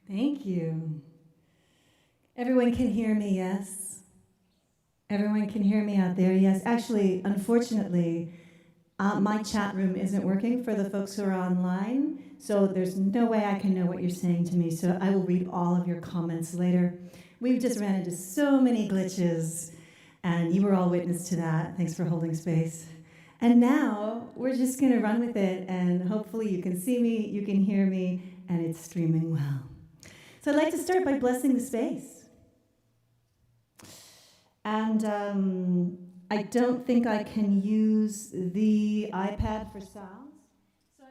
Thank you. Everyone can hear me, yes? Everyone can hear me out there, yes. Actually, unfortunately, my chat room isn't working for the folks who are online, so there's no way I can know what you're saying to me, so I will read all of your comments later. We've just ran into so many glitches, and you were all witness to that. Thanks for holding space. And now, we're just going to run with it, and hopefully you can see me, you can hear me, and it's streaming well. So I'd like to start by blessing the space. And I don't think I can use the iPad for sounds. So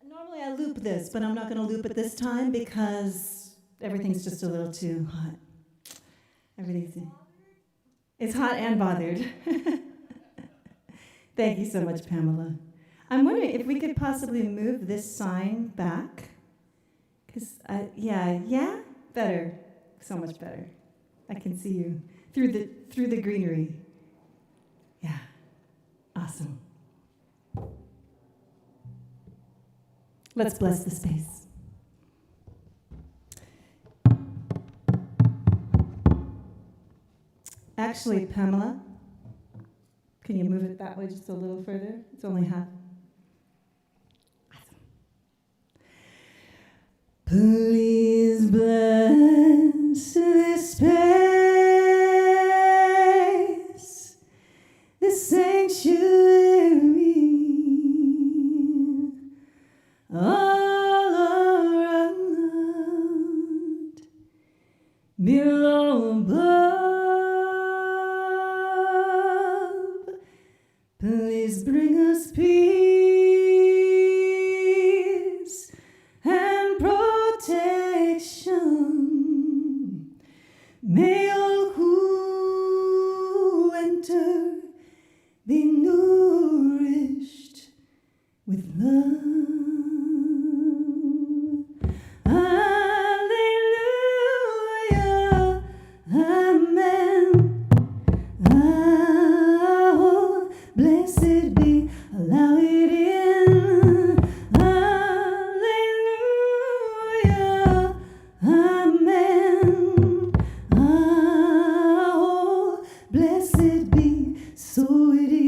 normally I loop this, but I'm not going to loop it this time because everything's just a little too hot. It's hot and bothered. Thank you so much, Pamela. I'm wondering if we could possibly move this sign back. Because, yeah, better. So much better. I can see you through the greenery. Yeah, awesome. Let's bless the space. Actually, Pamela, can you move it that way just a little further? It's only half. Awesome. Please bless this space, this sanctuary, all around, below, above. Please bring us peace and protection. May all who enter be nourished with love. Hallelujah, amen. Oh, blessed be, allow it in. Hallelujah, amen. Oh, blessed be, so it is.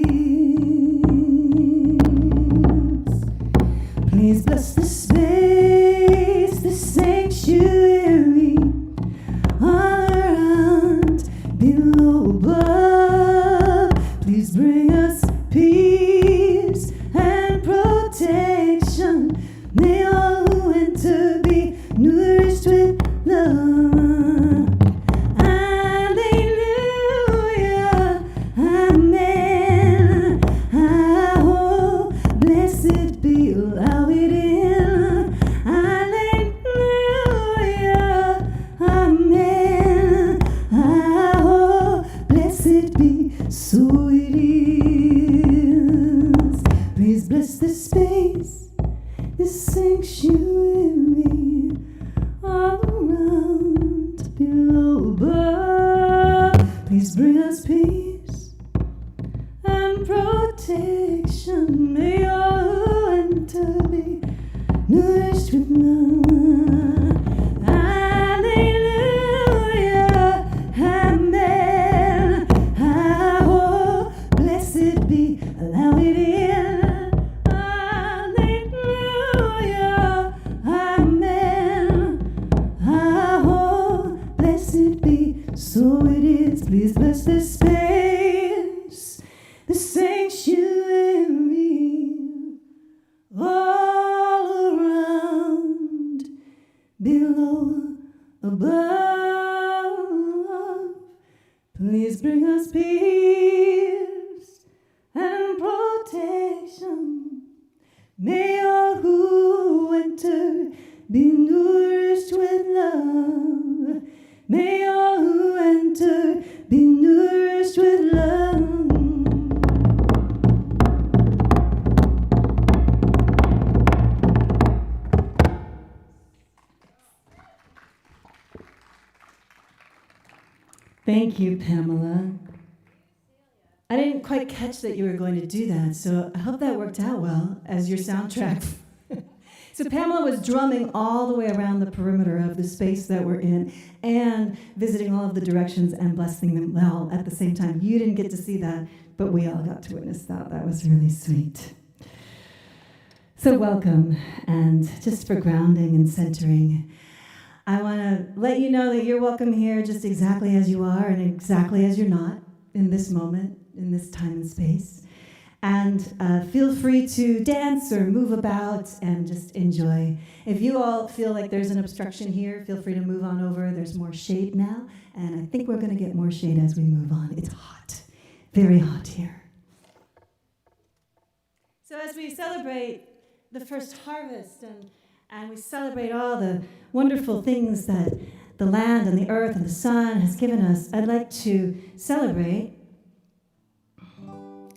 Please bless the space, the sanctuary, all around, below, above. Please bring us peace and protection. May all who enter be nourished with love. Hallelujah, amen. Oh, blessed be, allow it in. Hallelujah, amen. Oh, blessed be, so it is. Please bless this space, this sanctuary, all around, below, above. Please bring us peace and protection. May all who enter be nourished with love. Hallelujah, amen. Oh, blessed be, allow it in. Hallelujah, amen. Oh, blessed be, so it is. Please bless this space, the sanctuary, all around, below, above. Please bring us peace and protection. May all who enter be nourished with love. May all who enter be nourished with love. Thank you, Pamela. I didn't quite catch that you were going to do that, so I hope that worked out well as your soundtrack. So Pamela was drumming all the way around the perimeter of the space that we're in and visiting all of the directions and blessing them all at the same time. You didn't get to see that, but we all got to witness that. That was really sweet. So welcome, and just for grounding and centering, I want to let you know that you're welcome here just exactly as you are and exactly as you're not in this moment, in this time and space. And feel free to dance or move about and just enjoy. If you all feel like there's an obstruction here, feel free to move on over. There's more shade now, and I think we're going to get more shade as we move on. It's hot, very hot here. So as we celebrate the first harvest and we celebrate all the wonderful things that the land and the earth and the sun has given us, I'd like to celebrate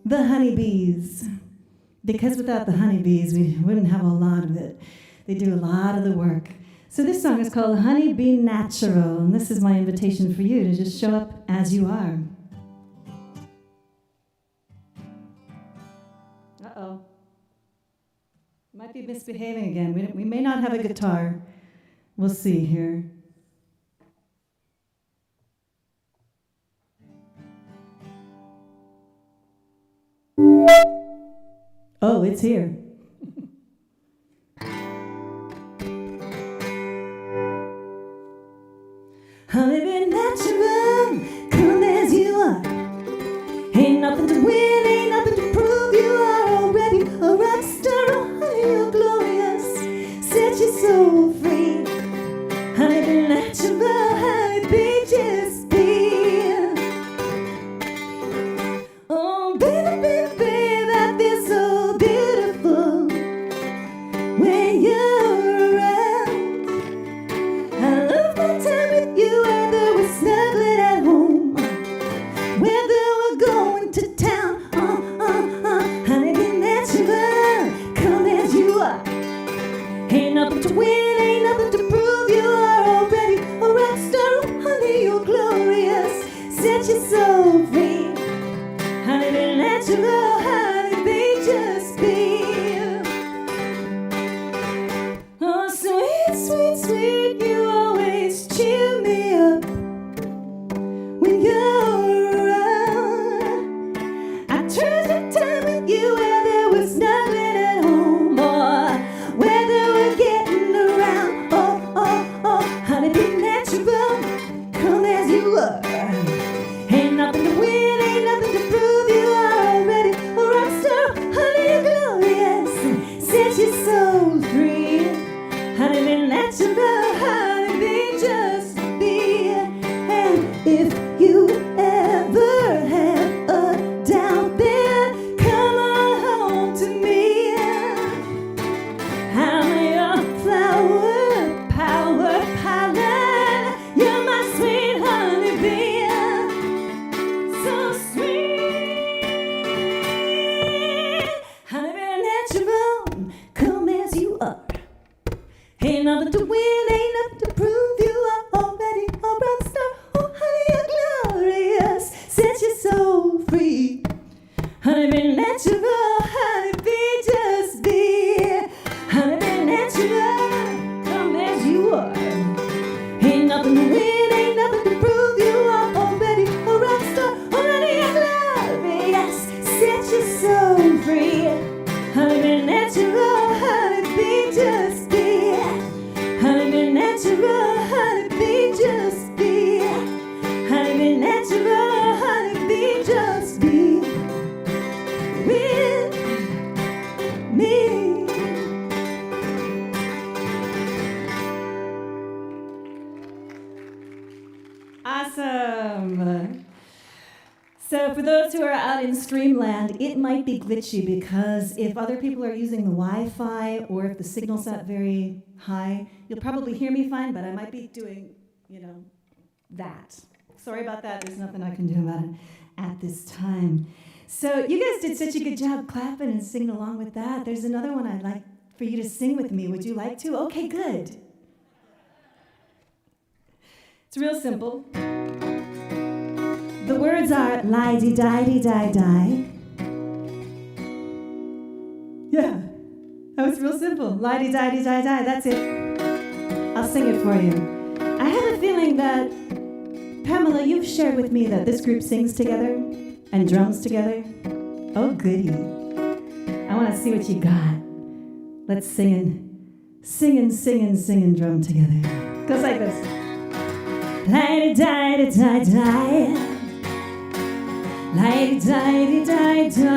the honeybees, because without the honeybees, we wouldn't have a lot of it. They do a lot of the work. So this song is called Honey Be Natural, and this is my invitation for you to just show up as you are. Uh-oh. Might be misbehaving again. We may not have a guitar. We'll see here. Oh, it's here. Honey, be natural, come as you are. Ain't nothing to win, ain't nothing to prove. You are already a rock star. Oh, honey, you're glorious. Set your soul free. Honey, be natural, honey, be just be. Oh, baby, baby, baby, I feel so beautiful when you're around. I love my time with you, whether we're snuggling at home, whether we're going to town. Honey, be natural, come as you are. Ain't nothing to win, ain't nothing to prove. You are already a rock star. Oh, honey, you're glorious. Set your soul free. Honey, be natural, honey, be just be. Oh, sweet, sweet, sweet, you always cheer me up when you're around. I treasure time with you, whether we're snuggling at home or whether we're getting around. Oh, honey, be natural, come as you are. Ain't nothing to win, ain't nothing to prove. You are already a rock star. Honey, you're glorious. Set your soul free. Honey, be natural, honey, be just be. And if you ever have a doubt, then come on home to me. I'm your flower, power, pollen. You're my sweet honeybee. So sweet. Honey, be natural, come as you are. Ain't nothing to win, ain't nothing to prove. You are already a rock star. Oh, honey, you're glorious. Set your soul free. Honey, be natural, honey, be just be. Honey, be natural, come as you are. Ain't nothing to win, ain't nothing to prove. You are already a rock star. Oh, honey, you're glorious. Set your soul free. Honey, be natural, honey, be just be. Honey, be natural, honey, be just be. Honey, be natural, honey, be just be with me. Awesome. So for those who are out in Streamland, it might be glitchy because if other people are using the Wi-Fi or if the signal's not very high, you'll probably hear me fine, but I might be doing, that. Sorry about that. There's nothing I can do about it at this time. So you guys did such a good job clapping and singing along with that. There's another one I'd like for you to sing with me. Would you like to? Okay, good. It's real simple. The words are lie-dee-die-dee-die-die. Yeah. That was real simple. La-di-di-di-di-di, that's it. I'll sing it for you. I have a feeling that, Pamela, you've shared with me that this group sings together and drums together. Oh, goody. I want to see what you got. Let's sing and drum together. Goes like this. La-di-di-di-di-di. La-di-di-di-di-di.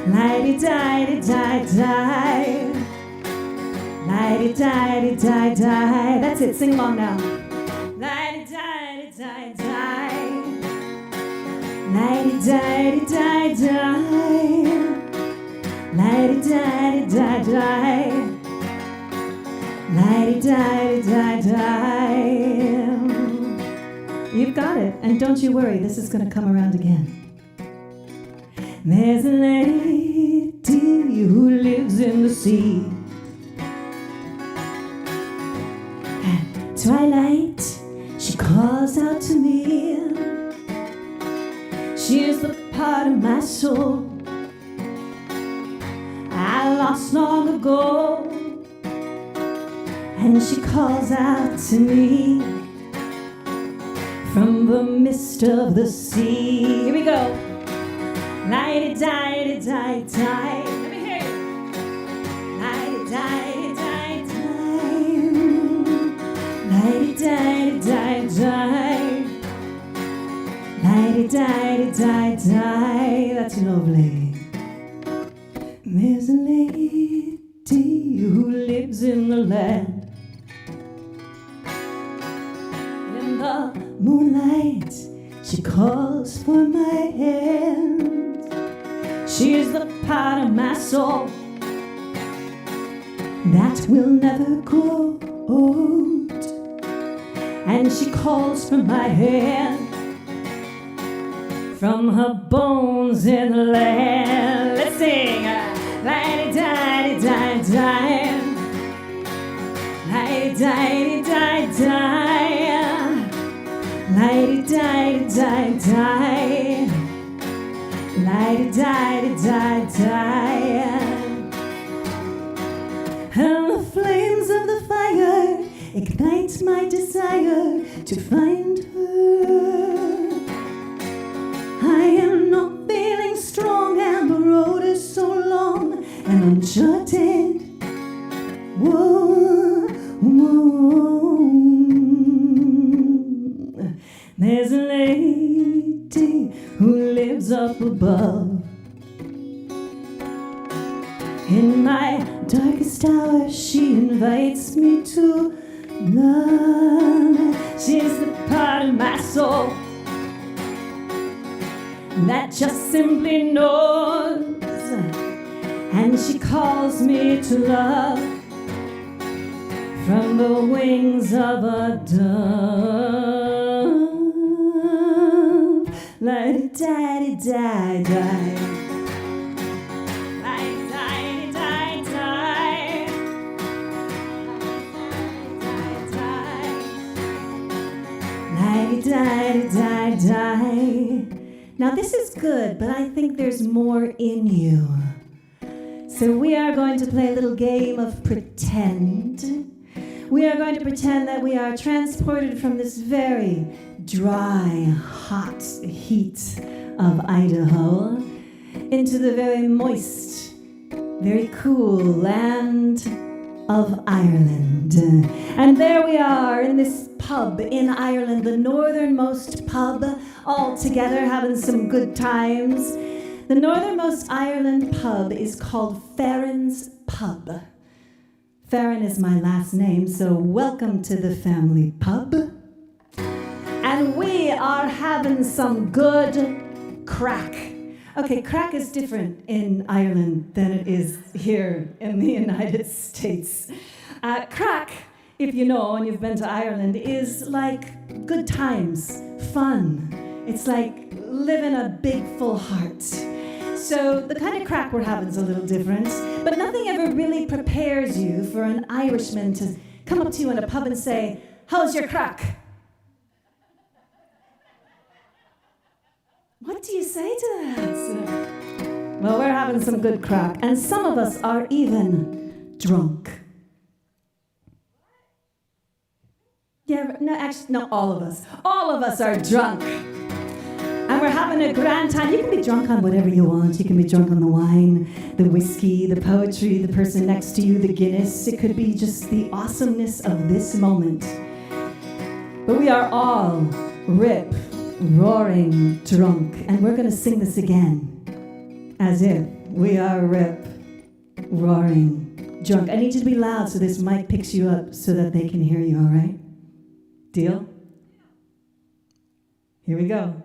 La-di-di-di-di-di. La-di-di-di-di-di. That's it, sing along now. La-di-di-di-di-di. La-di-di-di-di-di. La-di-di-di-di-di. La-di-di-di-di-di. You've got it, and don't you worry, this is going to come around again. There's a lady who lives in the sea. At twilight, she calls out to me. She is the part of my soul I lost long ago. And she calls out to me from the mist of the sea. Here we go. La-di-di-di-di-di. Let me hear you. La-di-di-di-di-di. La-di-di-di-di-di. La-di-di-di-di-di. That's lovely. There's a lady who lives in the land. In the moonlight, she calls for my hand. She is the part of my soul that will never grow old. And she calls for my hand from her bones in the land. Let's sing. La-di-di-di-di-di. La-di-di-di-di-di. La-di-di-di-di-di. La-di-di-di-di-di. And the flames of the fire ignite my desire to find her. I am not feeling strong and the road is so long and uncharted. Whoa, whoa. There's a lady who lives up above. In my darkest hour, she invites me to love. She's the part of my soul that just simply knows. And she calls me to love from the wings of a dove. La-di-da-di-da-di. Now this is good, but I think there's more in you. So we are going to play a little game of pretend. We are going to pretend that we are transported from this very dry, hot heat of Idaho into the very moist, very cool land of Ireland. And there we are in this pub in Ireland, the northernmost pub, all together having some good times. The northernmost Ireland pub is called Farran's Pub. Farran is my last name, so welcome to the family pub. And we are having some good crack. Okay, crack is different in Ireland than it is here in the United States. Crack, if you know and you've been to Ireland, is like good times, fun. It's like living a big full heart. So the kind of crack we're having is a little different, but nothing ever really prepares you for an Irishman to come up to you in a pub and say, "How's your crack?" What do you say to that? Well, we're having some good crack, and some of us are even drunk. Yeah, no, actually, no, all of us. All of us are drunk. And we're having a grand time. You can be drunk on whatever you want. You can be drunk on the wine, the whiskey, the poetry, the person next to you, the Guinness. It could be just the awesomeness of this moment. But we are all rip, roaring drunk. And we're going to sing this again, as if we are rip, roaring drunk. I need you to be loud so this mic picks you up so that they can hear you, all right? Deal? Here we go.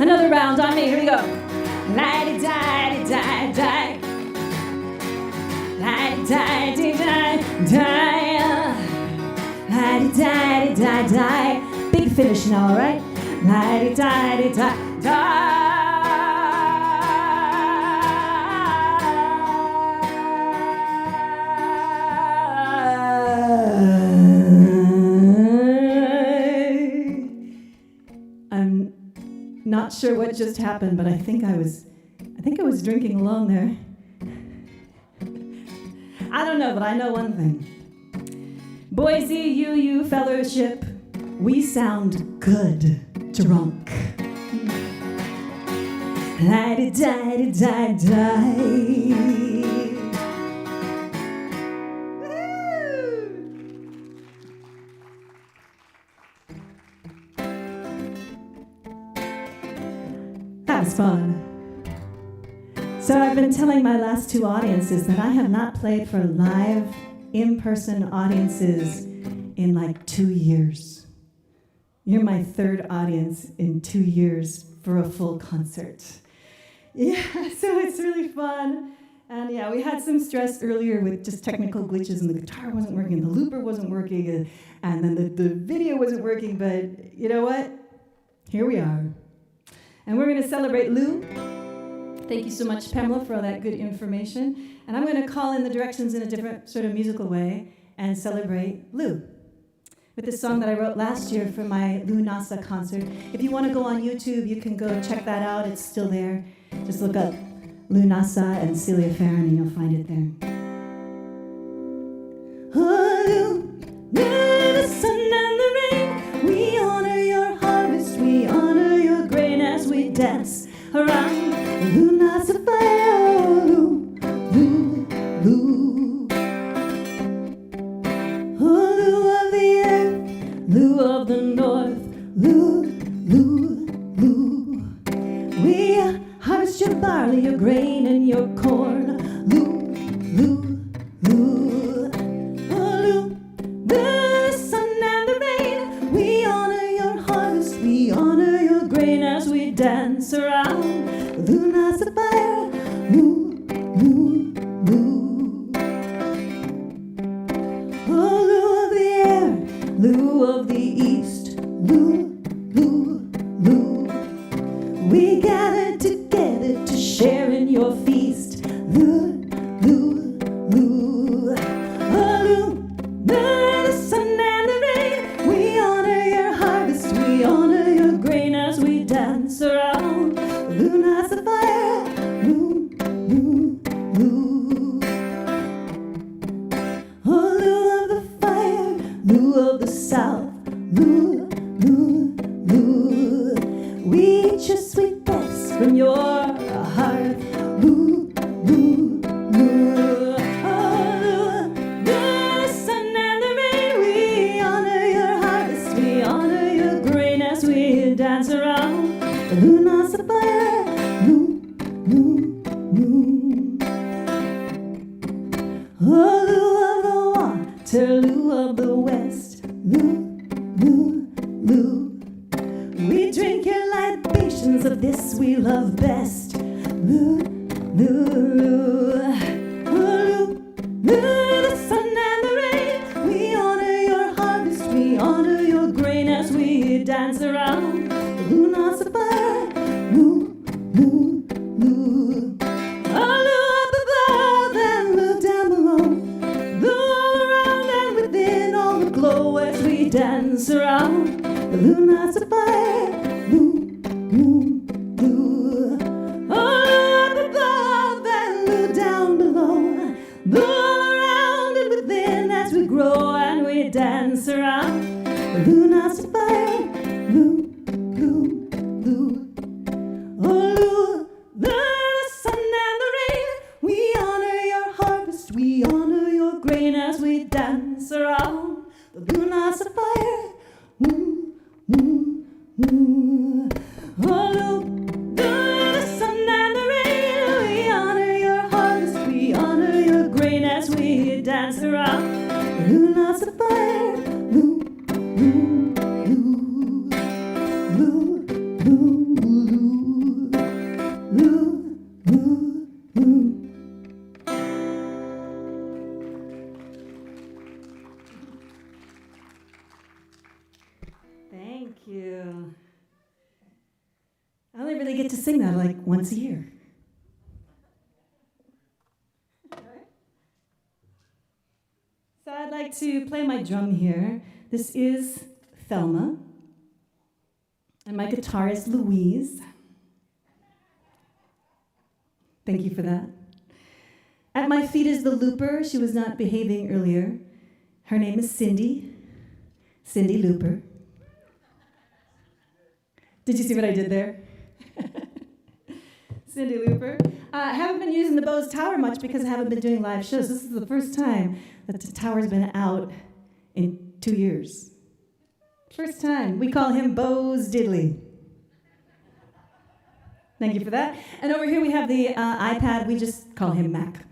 Another round on me. Here we go. Big finish now, all right? I'm not sure what just happened, but I think I was drinking alone there. I don't know, but I know one thing. Boise UU Fellowship, we sound good drunk. That was fun. So I've been telling my last two audiences that I have not played for live, in-person audiences in like 2 years. You're my third audience in 2 years for a full concert. Yeah, so it's really fun. And yeah, we had some stress earlier with just technical glitches, and the guitar wasn't working, the looper wasn't working, and then the video wasn't working, but you know what? Here we are. And we're going to celebrate Lou. Thank you so much, Pamela, for all that good information. And I'm going to call in the directions in a different sort of musical way and celebrate Lou with this song that I wrote last year for my Lughnasadh concert. If you want to go on YouTube, you can go check that out. It's still there. Just look up Lughnasadh and Celia Farran, and you'll find it there. Oh, Lou, the sun and the rain, we honor your harvest, we honor your grain as we dance around Lughnasadh fire. Lou, Lou, Lou. Oh, Lou of the earth, Lou of the north, Lou, Lou, Lou. We harvest your barley, your grain, and your corn. Lou, Lou, Lou. Oh, Lou, the sun and the rain, we honor your harvest, we honor your grain as we dance around Lughnasadh fire. Lou, Lou, Lou. Oh, Lou of the air, Lou of the east, Lou, Lou, Lou. We gather together to share in your feast. Lou, Lou, Lou. Oh, Lou, the sun and the rain, we honor your harvest, we honor your grain as we dance around Lughnasadh fire. Lou, Lou, Lou. Oh, Lou of the fire, Lou of the south, Lou, Lou, Lou. We eat your sweet best from your heart. Lou, Lou, Lou. Oh, Lou, the sun and the rain, we honor your harvest, we honor your grain as we dance around Lughnasadh fire. Lou, Lou, Lou. Oh, Lou of the water, Lou of the west, Lou, Lou, Lou. We drink your libations of this we love best. Lou, Lou, Lou. Oh, Lou, Lou, the sun and the rain, we honor your harvest, we honor your grain as we dance around Lughnasadh fire. Lou, Lou, Lou. dance around the Lughnasadh fire. Lou, lou, lou. Oh, up above and lou down below. Lou all around and within as we grow and we dance around the Lughnasadh fire. Lou, lou, lou. Oh, Lou, the sun and the rain. We honor your harvest, we honor your grain as we dance around the Lughnasadh fire. Ooh, ooh, ooh. Oh, Lou, the sun and the rain. We honor your harvest, we honor your grain as we dance around the Lughnasadh fire. Lou, lou, lou. Lou, lou, lou. Lou, lou, lou. Thank you. I only really get to sing that like once a year. So I'd like to play my drum here. This is Thelma. And my guitar is Louise. Thank you for that. At my feet is the looper. She was not behaving earlier. Her name is Cindy. Cindy Looper. Did you see what I did there? Cindy Looper. I haven't been using the Boise Tower much because I haven't been doing live shows. This is the first time that the tower's been out in 2 years. First time. We call him Boze Diddley. Thank you for that. And over here we have the iPad. We just call him Mac.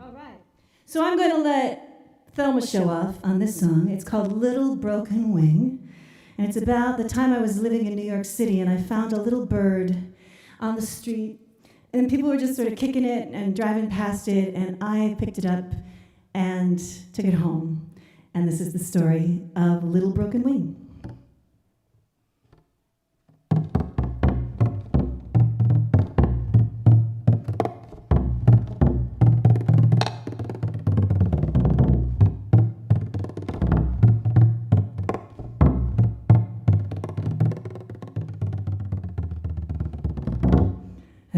All right. So I'm going to let Thelma show off on this song. It's called Little Broken Wing. And it's about the time I was living in New York City and I found a little bird on the street. And people were just sort of kicking it and driving past it. And I picked it up and took it home. And this is the story of Little Broken Wing.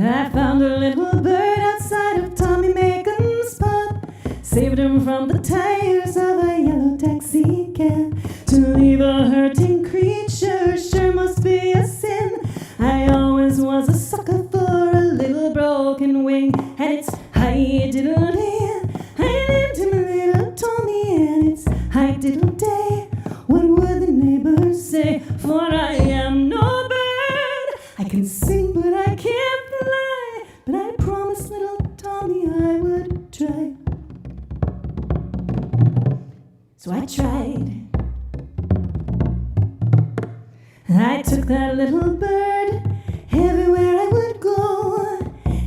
I found a little bird outside of Tommy Macon's pub. Saved him from the tires of a yellow taxi cab. To leave a hurting creature sure must be a sin. I always was a sucker for a little broken wing. And it's hi diddle day. I named him Little Tommy. And it's hi diddle day. What would the neighbors say? For I am no bird. I can sing but I can't fly. But I promised Little Tommy I would try. So I tried. I took that little bird everywhere I would go.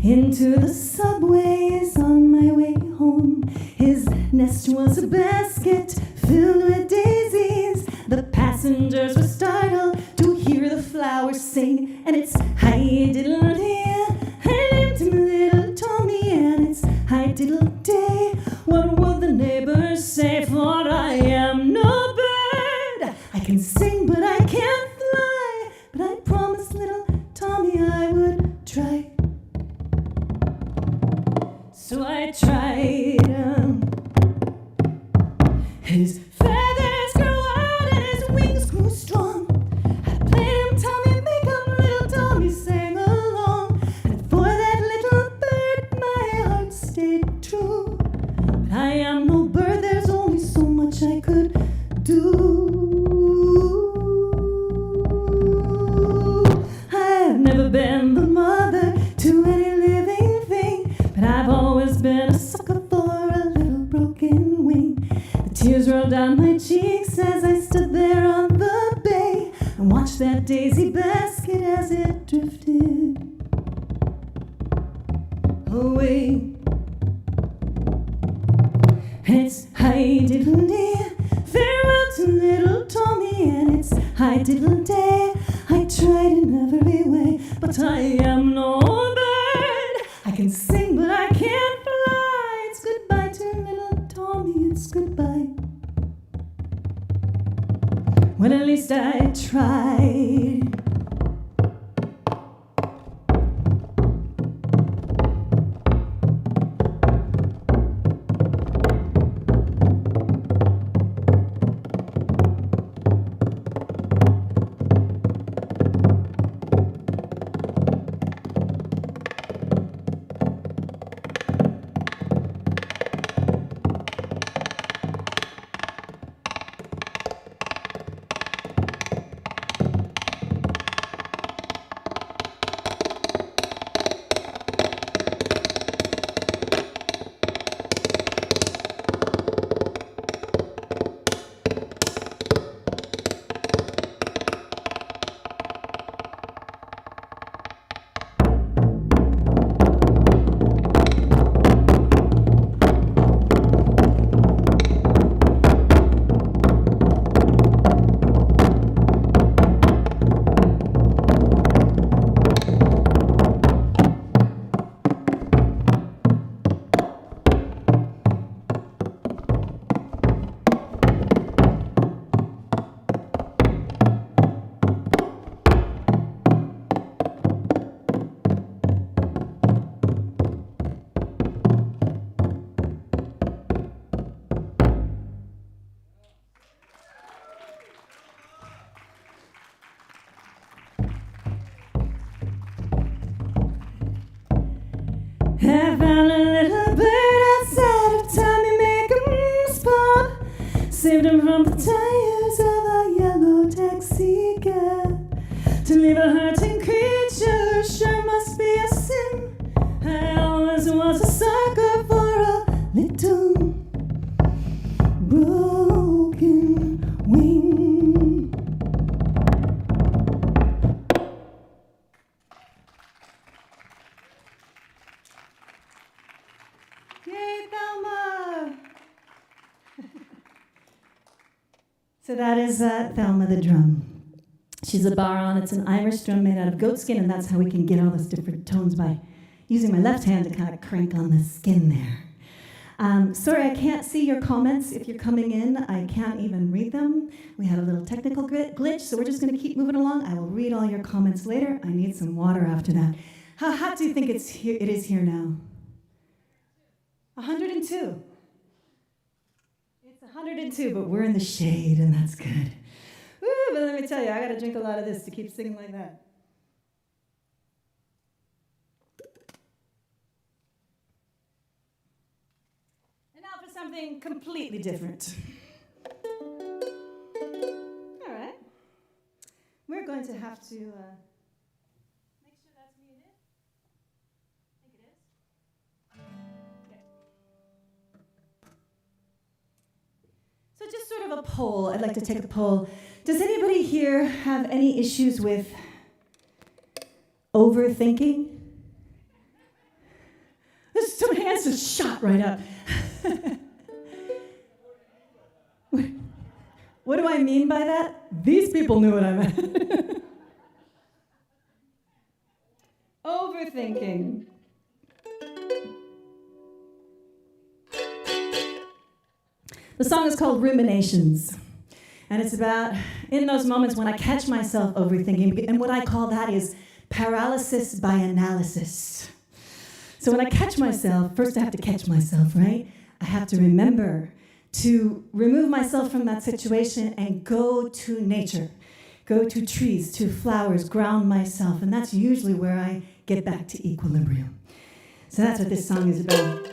Into the subways on my way home. His nest was a basket filled with daisies. The passengers were startled to hear the flowers sing. And it's hi diddle day. I named him Little Tommy. And it's hi diddle day. What will the neighbors say? For I am no bird. I can sing but I can't fly. But I promised Little Tommy I would try. So I tried. His feathers grew out and his wings grew strong. I played him Tommy, make him Little Tommy sang along. And for that little bird my heart stayed true. But I am no bird, there's only so much I could do. I've never been the mother to any living thing, but I've always been a sucker for a little broken wing. The tears rolled down my cheeks as I stood there on the bay and watched that daisy basket as it drifted away. It's hi diddle day, farewell to Little Tommy. And it's hi diddle day. I tried in every way, but I am no bird. I can sing but I can't fly. least I tried. I found a little bird outside of Tommy Makeham's pub. Saved him from the tires of a yellow taxi cab. To leave a hurting creature sure must be a sin. I always was a sucker for a little broken wing. Yay, Thelma! So that is Thelma the drum. She's a baron. It's an Irish drum made out of goat skin, and that's how we can get all those different tones by using my left hand to kind of crank on the skin there. Sorry, I can't see your comments if you're coming in. I can't even read them. We had a little technical glitch, so we're just going to keep moving along. I will read all your comments later. I need some water after that. How hot do you think it is here now? 102. It's 102, but we're in the shade, and that's good. Woo, but let me tell you, I got to drink a lot of this to keep singing like that. And now for something completely different. All right. We're going to have to make sure that's muted. I think it is. Okay. So just sort of a poll. I'd like to take a poll. Does anybody here have any issues with overthinking? There's some hands just shot right up. What do I mean by that? These people knew what I meant. Overthinking. The song is called Ruminations. And it's about in those moments when I catch myself overthinking, and what I call that is paralysis by analysis. So when I catch myself, first I have to catch myself, right? I have to remember to remove myself from that situation and go to nature, go to trees, to flowers, ground myself, and that's usually where I get back to equilibrium. So that's what this song is about.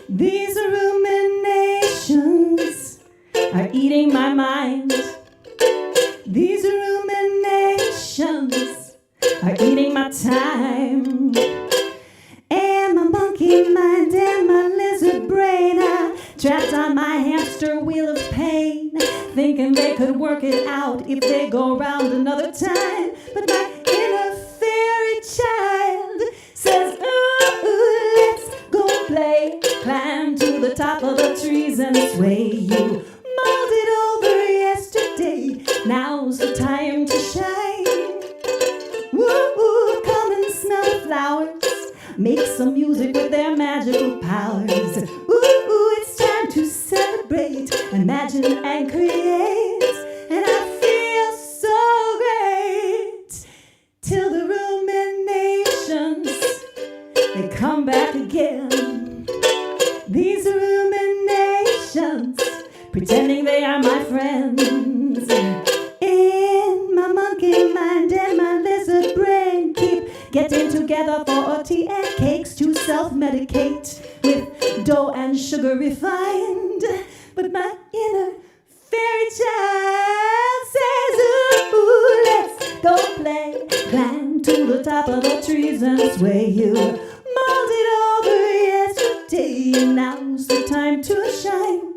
These ruminations are eating my mind. These ruminations are eating my time. And my monkey mind and my lizard brain are trapped on my hamster wheel of pain, thinking they could work it out if they go round another time. But my inner fairy child says, ooh, let's go play. Climb to the top of the trees and sway. You mulled it over yesterday. Now's the time to shine. Woo, come and smell the flowers. Make some music with their magical powers. Ooh, it's time to celebrate imagine and create, and I feel so great till the ruminations, they come back again. These ruminations, pretending they are my friends, in my monkey mind and my lizard brain keep getting together for tea and cakes to self-medicate with dough and sugar refined. But my inner fairy child says, ooh, let's go play. Climb to the top of the trees and sway. You mulled it over yesterday, now's the time to shine.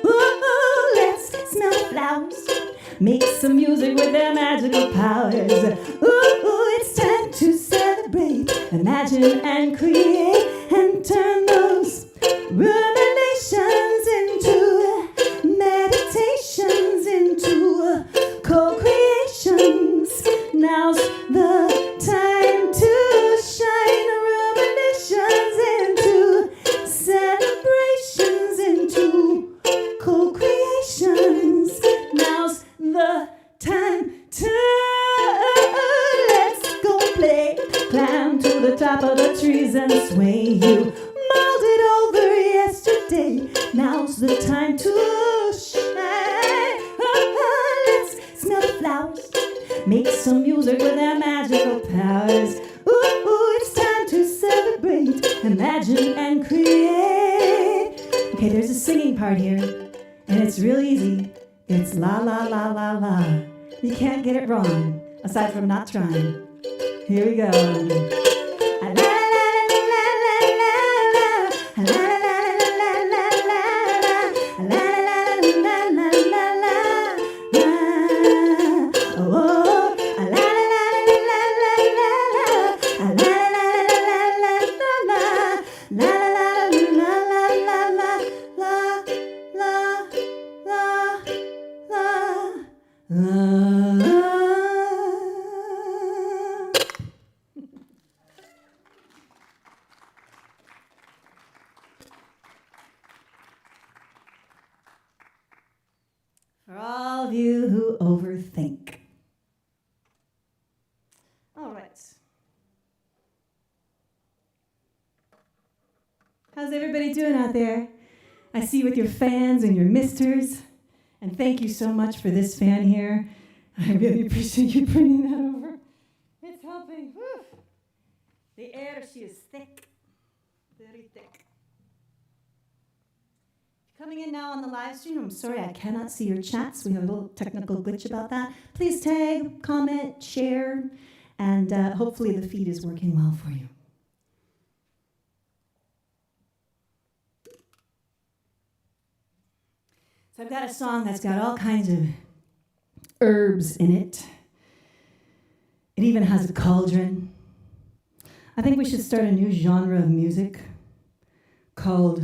Ooh, let's smell flowers, make some music with their magical powers. Ooh, it's time to celebrate, imagine and create, and turn those ruminations into meditations, into co-creations. Now's the time to shine, ruminations into celebrations, into co-creations. Now's the time to let's go play. Climb to the top of the trees and sway. You mulled it over yesterday, now's the time to shine. Let's smell the flowers, make some music with their magical powers. Ooh, it's time to celebrate, imagine and create. Okay, there's a singing part here, and it's real easy. It's la la la la la. You can't get it wrong, aside from not trying. Here we go. La la la la la la la la For all of you who overthink. All right. How's everybody doing out there? I see you with your fans and your misters. And thank you so much for this fan here. I really appreciate you bringing that over. It's helping. Whew. The air, she is thick, very thick. Coming in now on the live stream, I'm sorry I cannot see your chats. We have a little technical glitch about that. Please tag, comment, share, and hopefully the feed is working well for you. So I've got a song that's got all kinds of herbs in it. It even has a cauldron. I think we should start a new genre of music called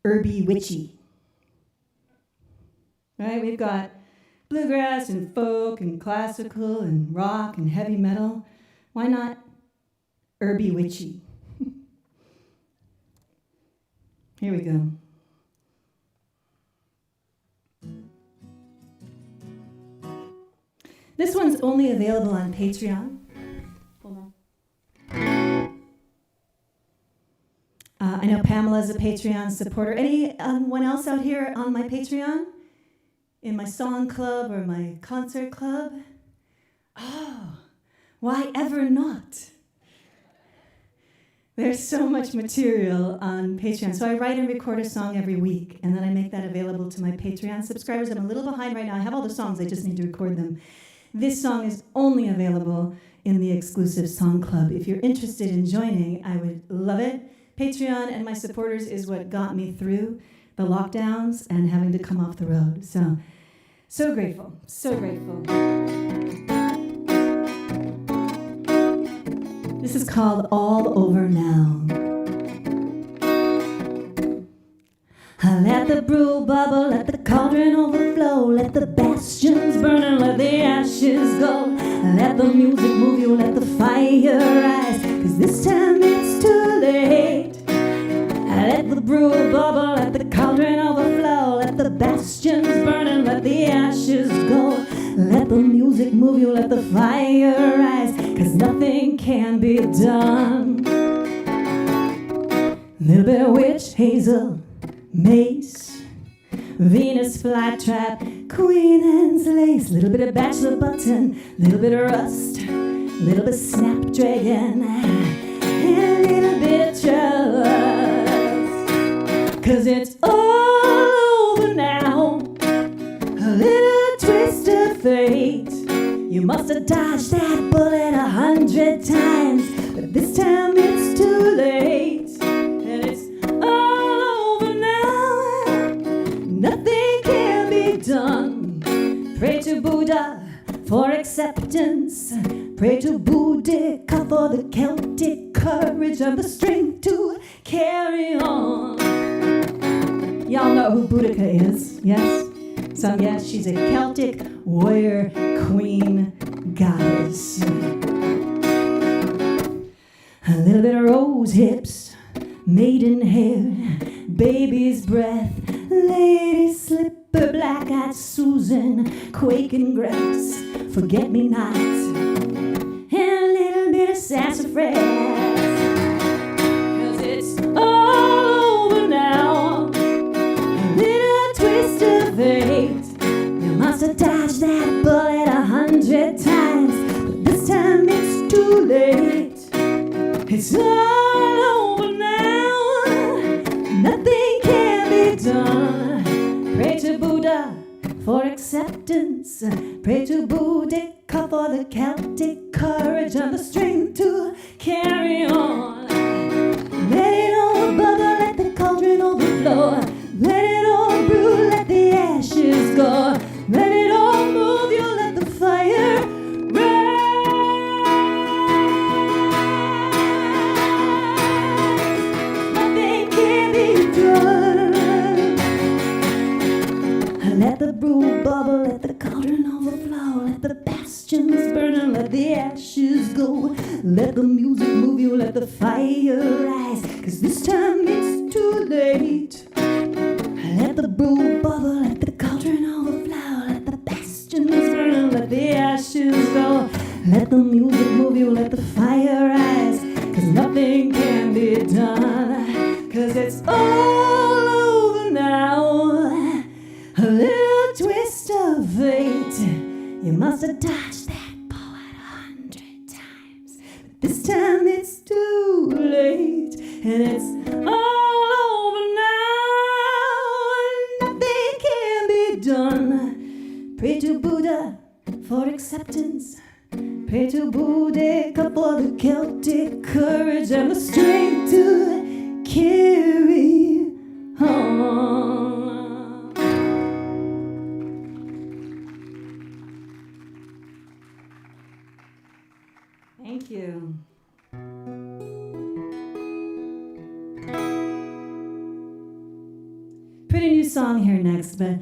herby witchy. Right? We've got bluegrass and folk and classical and rock and heavy metal. Why not herby witchy? Here we go. This one's only available on Patreon. Hold on. I know Pamela's a Patreon supporter. Anyone else out here on my Patreon? In my song club or my concert club? Oh, why ever not? There's so much material on Patreon. So I write and record a song every week, and then I make that available to my Patreon subscribers. I'm a little behind right now. I have all the songs, I just need to record them. This song is only available in the exclusive song club. If you're interested in joining, I would love it. Patreon and my supporters is what got me through the lockdowns and having to come off the road. So grateful, so grateful. This is called All Over Now. Let the brew bubble, let the cauldron overflow, let the bastions burn and let the ashes go. Let the music move you, let the fire rise, 'cause this time it's too late. Let the brew bubble, let the cauldron overflow, let the music move you, let the fire rise, 'cause nothing can be done. Little bit of witch hazel, mace, Venus flytrap, Queen Anne's lace, little bit of bachelor button, little bit of rust, little bit of snapdragon, and a little bit of trust. 'Cause it's all over now, a little twist of fate. You must have dodged that bullet 100 times, but this time it's too late. And it's all over now, nothing can be done. Pray to Buddha for acceptance. Pray to Boudica for the Celtic courage and the strength to carry on. Y'all know who Boudica is, yes? So yes, she's a Celtic warrior queen goddess. A little bit of rose hips, maiden hair, baby's breath, lady slipper, black-eyed Susan, quaking grass, forget-me-not, and a little bit of sassafras. 'Cause it's all over now, a little twist of fate. You must have dodged that bullet 100 times, but this time it's too late. It's all over now, nothing can be done. Pray to Buddha for acceptance. Pray to Boudica for the Celtic courage and the strength to carry on. Let it all bubble, let the cauldron overflow. Let it all brew, let the ashes go. Let it all move you, let the fire rise. Nothing can be done. Let the brew bubble, let the cauldron overflow. Let the bastions burn and let the ashes go. Let the music move you, let the fire rise, 'cause this time it's too late. Let the brew bubble, let the cauldron overflow. Let the bastions burn and let the ashes go. Let the music move you, let the fire rise, 'cause nothing can be done. 'Cause it's all over now, a little twist of fate. You must have dodged that bullet 100 times, but this time it's too late. And it's all over now, nothing can be done. Pray to Buddha for acceptance. Pray to Boudica for the Celtic courage and the strength to carry on. Thank you. Pretty new song here next, but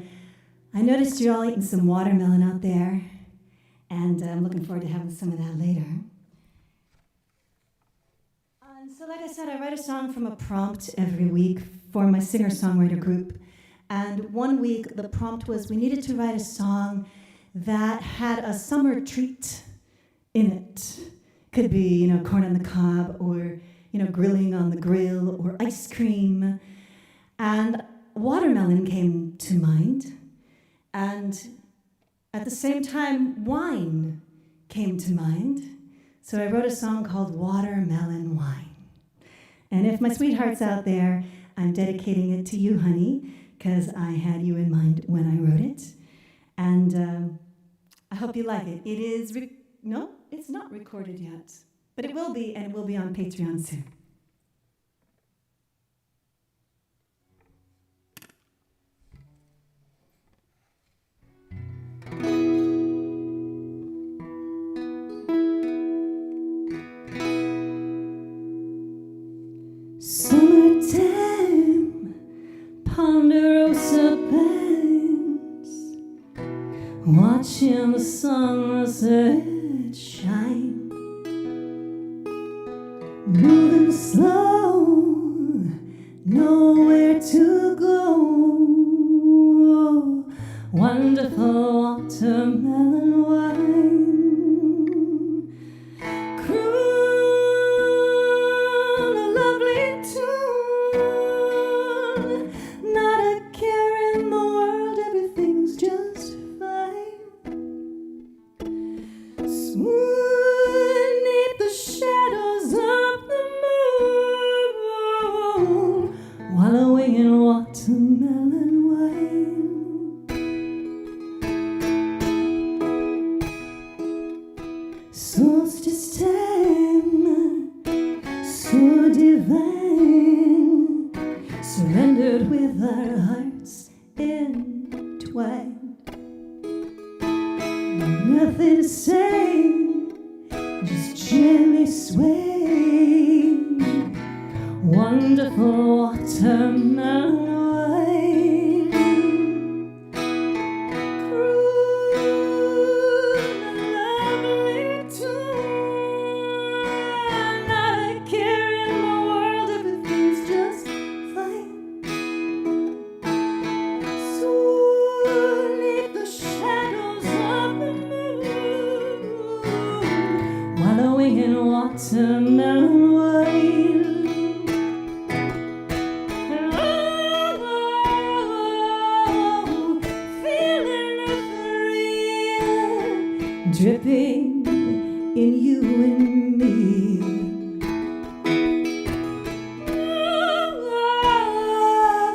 I noticed you're all eating some watermelon out there, and I'm looking forward to having some of that later. So like I said, I write a song from a prompt every week for my singer-songwriter group. And one week, the prompt was we needed to write a song that had a summer treat in it. Could be, corn on the cob, or, grilling on the grill, or ice cream. And watermelon came to mind. And at the same time, wine came to mind. So I wrote a song called Watermelon Wine. And if my sweetheart's out there, I'm dedicating it to you, honey, because I had you in mind when I wrote it. And I hope you like it. It is, no, it's not recorded yet, but it will be, and it will be on Patreon soon. Summertime, Ponderosa Pines, watching the sunset shine, moving slow, nowhere to go, wonderful watermelon wine. Croon a lovely tune, not a care in the world, everything's just fine. Swoon 'neath the shadows of the moon, wallowing in watermelon wine. Solstice time, so divine, surrendered with our hearts entwined. Nothing to say, just gently swaying, wonderful watermelon wine. Croon a lovely tune, not a care in the world, everything's just fine. Soon 'neath the shadows of the moon, wallowing in watermelon wine. Feeling the thrill dripping in you and me.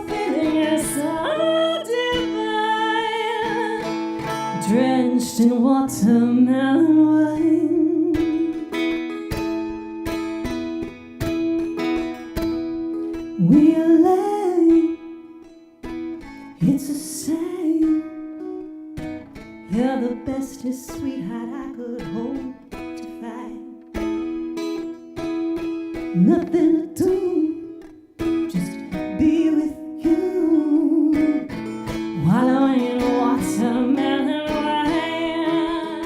Feeling it so divine, drenched in watermelon wine. We are alive, it's a sign. You're the bestest sweetheart I could hope to find. Nothing to do, just be with you, wallowing in watermelon wine.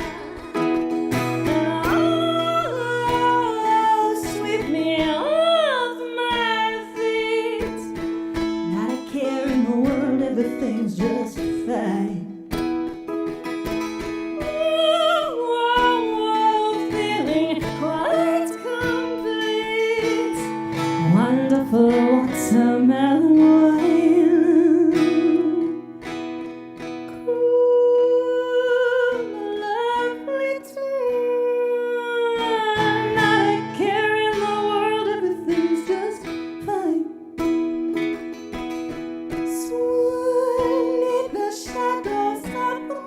Oh, sweep me off my feet, not a care in the world, everything's just fine. Feeling quite complete, wonderful watermelon wine. Croon a lovely tune, not a care in the world, everything's just fine. Swoon 'neath the shadows of the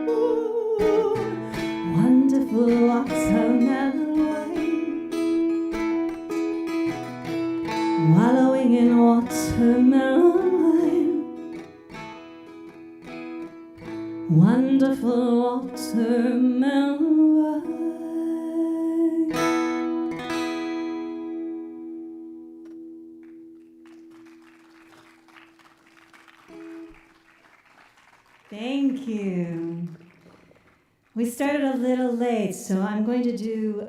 moon, wonderful watermelon wine, wallowing in watermelon wine, wonderful watermelon wine. Thank you. We started a little late, so I'm going to do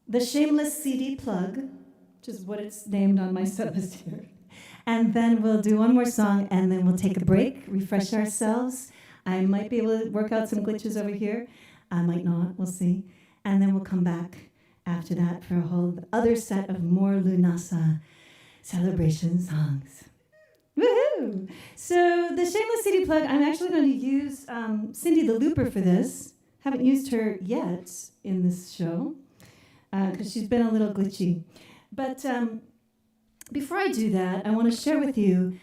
the shameless CD plug, which is what it's named on my set list here. And then we'll do one more song, and then we'll take a break, refresh ourselves. I might be able to work out some glitches over here. I might not, we'll see. And then we'll come back after that for a whole other set of more Lughnasadh celebration songs. Woohoo! So the shameless CD plug, I'm actually going to use Cindy the Looper for this. Haven't used her yet in this show because she's been a little glitchy. But before I do that, I want to share with you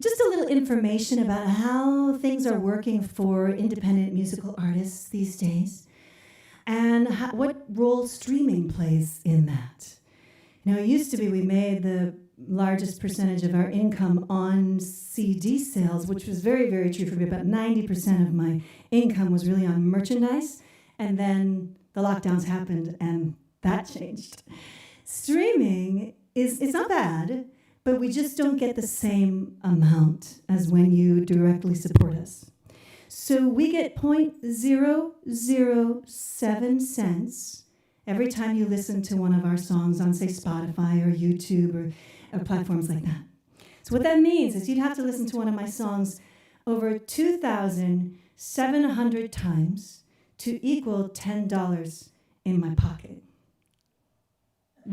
just a little information about how things are working for independent musical artists these days and what role streaming plays in that. You know, it used to be we made the largest percentage of our income on CD sales, which was very, very true for me. About 90% of my income was really on merchandise, and then the lockdowns happened, and that changed. Streaming it's not bad, but we just don't get the same amount as when you directly support us. So we get 0.007 cents every time you listen to one of our songs on, say, Spotify or YouTube or platforms like that. So what that means is you'd have to listen to one of my songs over 2,700 times to equal $10 in my pocket.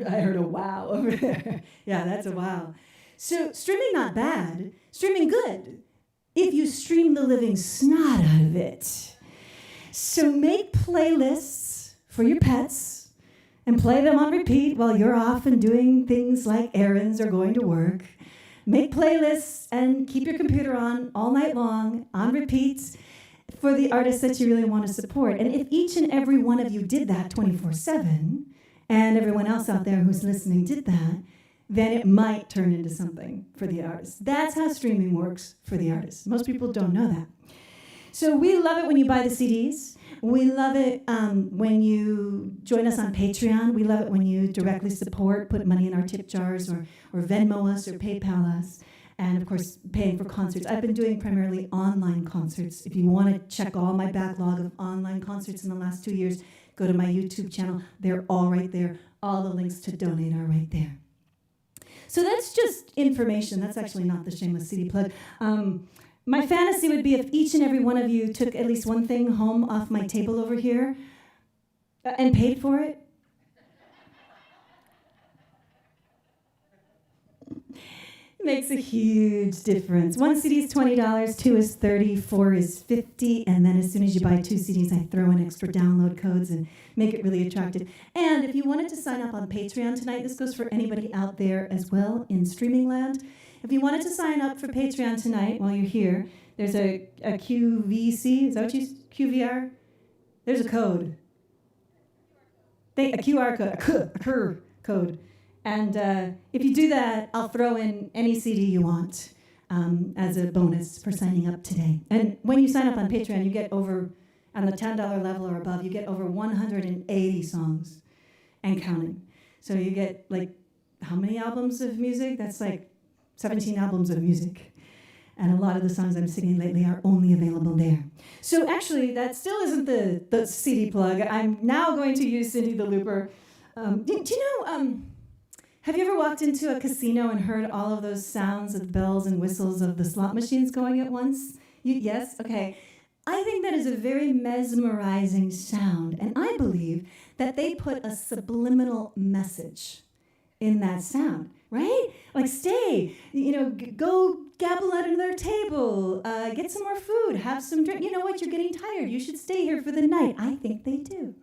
I heard a wow over there. Yeah, that's a wow. So streaming not bad, streaming good, if you stream the living snot out of it. So make playlists for your pets and play them on repeat while you're off and doing things like errands or going to work. Make playlists and keep your computer on all night long, on repeats, for the artists that you really want to support. And if each and every one of you did that 24/7, and everyone else out there who's listening did that, then it might turn into something for the artist. That's how streaming works for the artist. Most people don't know that. So we love it when you buy the CDs. We love it when you join us on Patreon. We love it when you directly support, put money in our tip jars, or Venmo us, or PayPal us. And of course, paying for concerts. I've been doing primarily online concerts. If you want to check all my backlog of online concerts in the last 2 years, go to my YouTube channel. They're all right there. All the links to donate are right there. So that's just information. That's actually not the shameless CD plug. My fantasy would be if each and every one of you took at least one thing home off my table over here and paid for it. It makes a huge difference. One CD is $20, 2 is $30, 4 is $50, and then as soon as you buy 2 CDs, I throw in extra download codes and make it really attractive. And if you wanted to sign up on Patreon tonight, this goes for anybody out there as well in streaming land. If you wanted to sign up for Patreon tonight while you're here, there's a QVC, is that what you, QVR? There's a code. A QR code. And if you do that, I'll throw in any CD you want as a bonus for signing up today. And when you sign up on Patreon, you get over, on the $10 level or above, you get over 180 songs and counting. So you get, like, how many albums of music? That's like 17 albums of music. And a lot of the songs I'm singing lately are only available there. So actually, that still isn't the CD plug. I'm now going to use Cindy the Looper. Do you know... Have you ever walked into a casino and heard all of those sounds of bells and whistles of the slot machines going at once? Yes? Okay. I think that is a very mesmerizing sound, and I believe that they put a subliminal message in that sound, right? Like, stay, go gabble at another table, get some more food, have some drink. You know what? You're getting tired. You should stay here for the night. I think they do.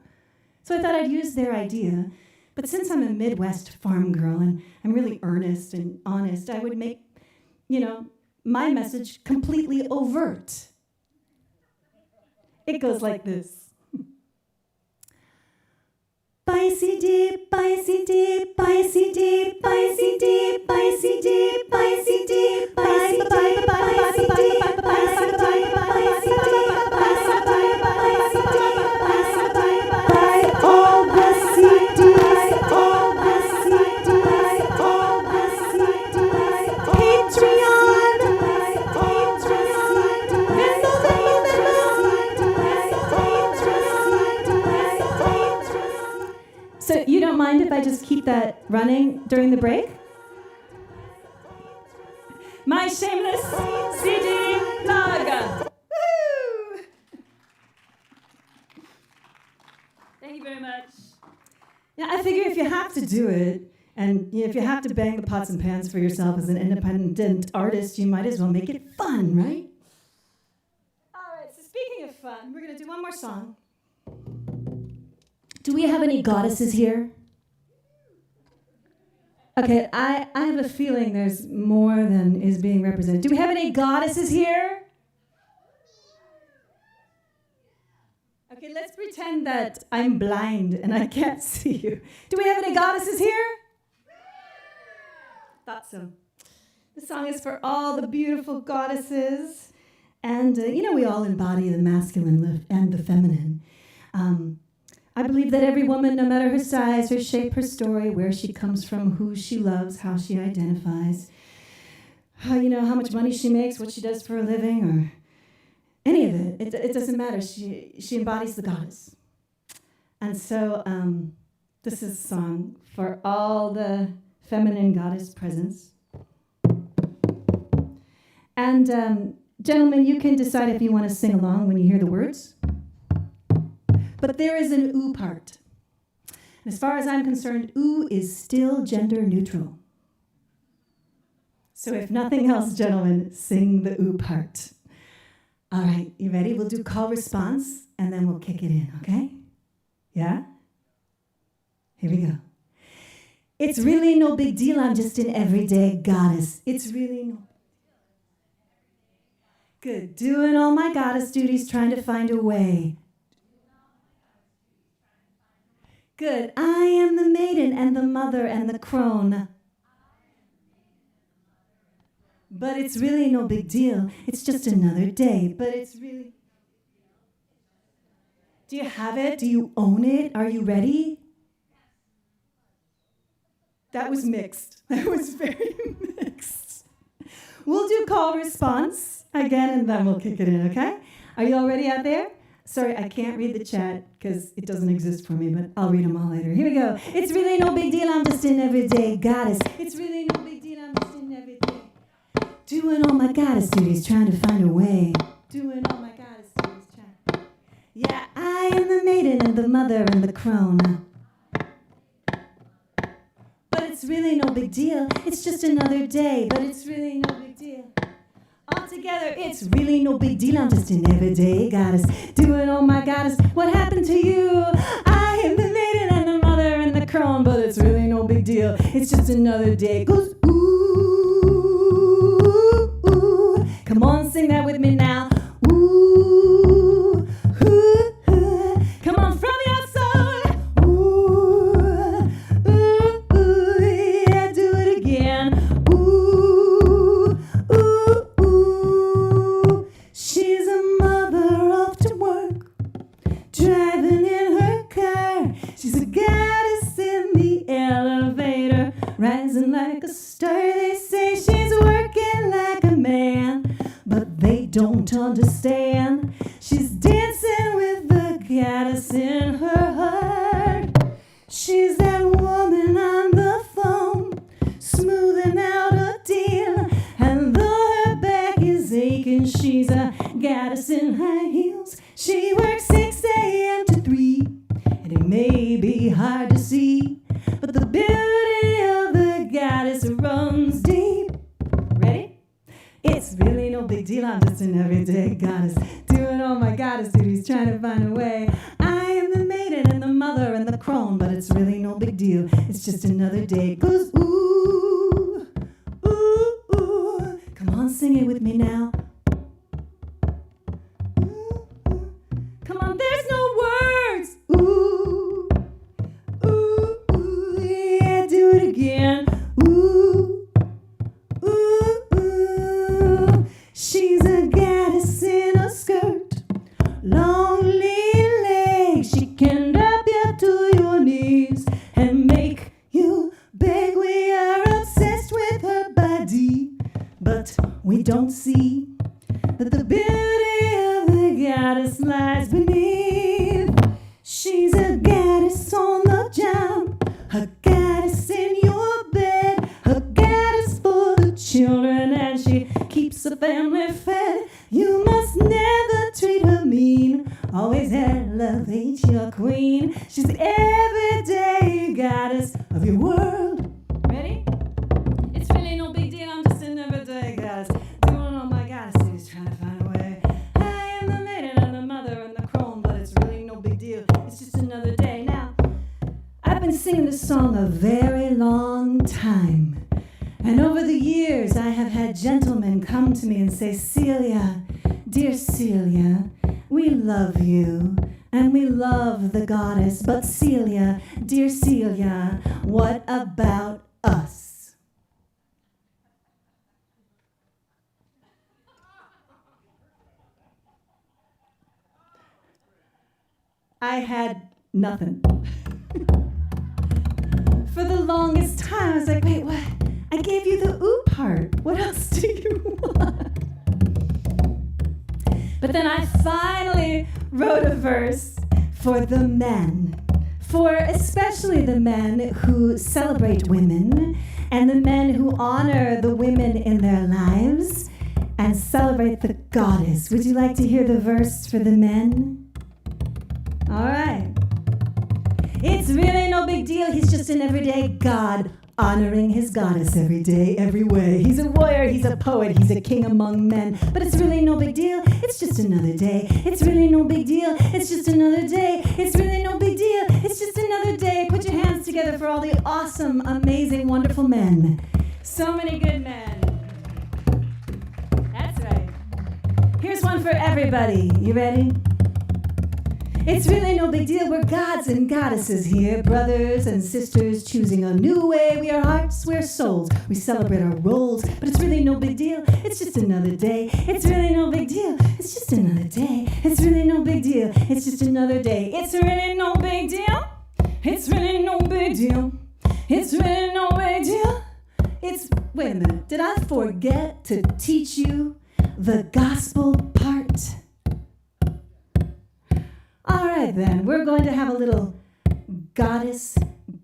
So I thought I'd use their idea. But since I'm a Midwest farm girl and I'm really earnest and honest, I would make, my message completely overt. It goes like this. Buy a CD, buy a CD, buy a CD, buy a CD, buy a CD, buy a CD, buy a CD, buy a CD, buy a CD, buy a CD, buy a CD, all the CDs, all the CDs, all the CDs, Patreon, So you don't mind if I just keep that running during the break? My shameless CD plug. Woo! Thank you very much. Yeah, I figure if you have to do it, and if you have to bang the pots and pans for yourself as an independent artist, you might as well make it fun, right? All right, so speaking of fun, we're going to do one more song. Do we have any goddesses here? Okay, I have a feeling there's more than is being represented. Do we have any goddesses here? Okay, let's pretend that I'm blind and I can't see you. Do we have any goddesses here? Thought so. This song is for all the beautiful goddesses. And, we all embody the masculine and the feminine. I believe that every woman, no matter her size, her shape, her story, where she comes from, who she loves, how she identifies, how much money she makes, what she does for a living, or any of it. It doesn't matter. She embodies the goddess. And so this is a song for all the feminine goddess presence. And gentlemen, you can decide if you want to sing along when you hear the words. But there is an ooh part. And as far as I'm concerned, ooh is still gender neutral. So if nothing else, gentlemen, sing the ooh part. All right, you ready? We'll do call response, and then we'll kick it in, okay? Yeah? Here we go. It's really no big deal, I'm just an everyday goddess. It's really no... Good. Doing all my goddess duties, trying to find a way. Good. I am the maiden and the mother and the crone. But it's really no big deal. It's just another day. But it's really... Do you have it? Do you own it? Are you ready? That was mixed. That was very mixed. We'll do call response again, and then we'll kick it in, okay? Are you all ready out there? Sorry, I can't read the chat because it doesn't exist for me, but I'll read them all later. Here we go. It's really no big deal, I'm just an everyday goddess. It's really no big deal, I'm just an everyday. Doing all my goddess duties, trying to find a way. Doing all my goddess duties, trying. Yeah, I am the maiden and the mother and the crone. But it's really no big deal. It's just another day, but it's really no big deal. All together, it's really no big deal. I'm just an everyday goddess. Doing all my goddess. What happened to you? I am the maiden and the mother and the crone, but it's really no big deal. It's just another day. Goes ooh, ooh. Come on, sing that with me now. Ooh, ooh, ooh. Come on, from your soul. Ooh, ooh, ooh. Yeah, do it again. Ooh, ooh, ooh. She's a mother off to work, driving in her car. She's a goddess in the elevator, rising like a star. They say she's working like a man, but they don't understand. She's dancing with the goddess in her heart. She's that woman on the phone, smoothing out a deal. And though her back is aching, she's a goddess in high heels. She works 6 a.m. to 3, and it may be hard to see, but the beauty of the goddess runs deep. Ready? It's really no big deal, I'm just an everyday goddess. Doing all my goddess duties, trying to find a way. I am the maiden and the mother and the crone, but it's really no big deal. It's just another day. It goes ooh, ooh, ooh. Come on, sing it with me now. Ooh, ooh. Come on, there's no words. Ooh, ooh, ooh. Yeah, do it again. Ooh, ooh, ooh. She's a goddess in a skirt, long lean legs. She can drop you to your knees and make you beg. We are obsessed with her body, but we don't see that the beauty of the goddess lies beneath. She's a goddess on the job, a goddess in your bed, a goddess for the children, and she keeps the family fed. You must never treat her mean, always elevate your queen. She's the everyday goddess of your world. Ready? It's really no big deal, I'm just an everyday goddess. Doing all my goddesses, trying to find a way. I am the maiden and the mother and the crone, but it's really no big deal. It's just another day. Now, I've been singing this song a very long time. And over the years, I have had gentlemen come to me and say, Celia, dear Celia, we love you, and we love the goddess, but Celia, dear Celia, what about us? I had nothing. For the longest time, I was like, wait, what? I gave you the ooh part. What else do you want? But then I finally wrote a verse for the men, for especially the men who celebrate women and the men who honor the women in their lives and celebrate the goddess. Would you like to hear the verse for the men? All right. It's really no big deal. He's just an everyday god, honoring his goddess every day, every way. He's a warrior, he's a poet, he's a king among men. But it's really no big deal. It's just another day. It's really no big deal. It's just another day. It's really no big deal. It's just another day. Put your hands together for all the awesome, amazing, wonderful men. So many good men. That's right. Here's one for everybody. You ready? It's really no big deal. We're gods and goddesses here, brothers and sisters choosing a new way. We are hearts, we're souls. We celebrate our roles, but it's really no big deal. It's just another day. It's really no big deal. It's just another day. It's really no big deal. It's just another day. It's really no big deal. It's really no big deal. It's really no big deal. Wait a minute. Did I forget to teach you the gospel part? All right, then, we're going to have a little goddess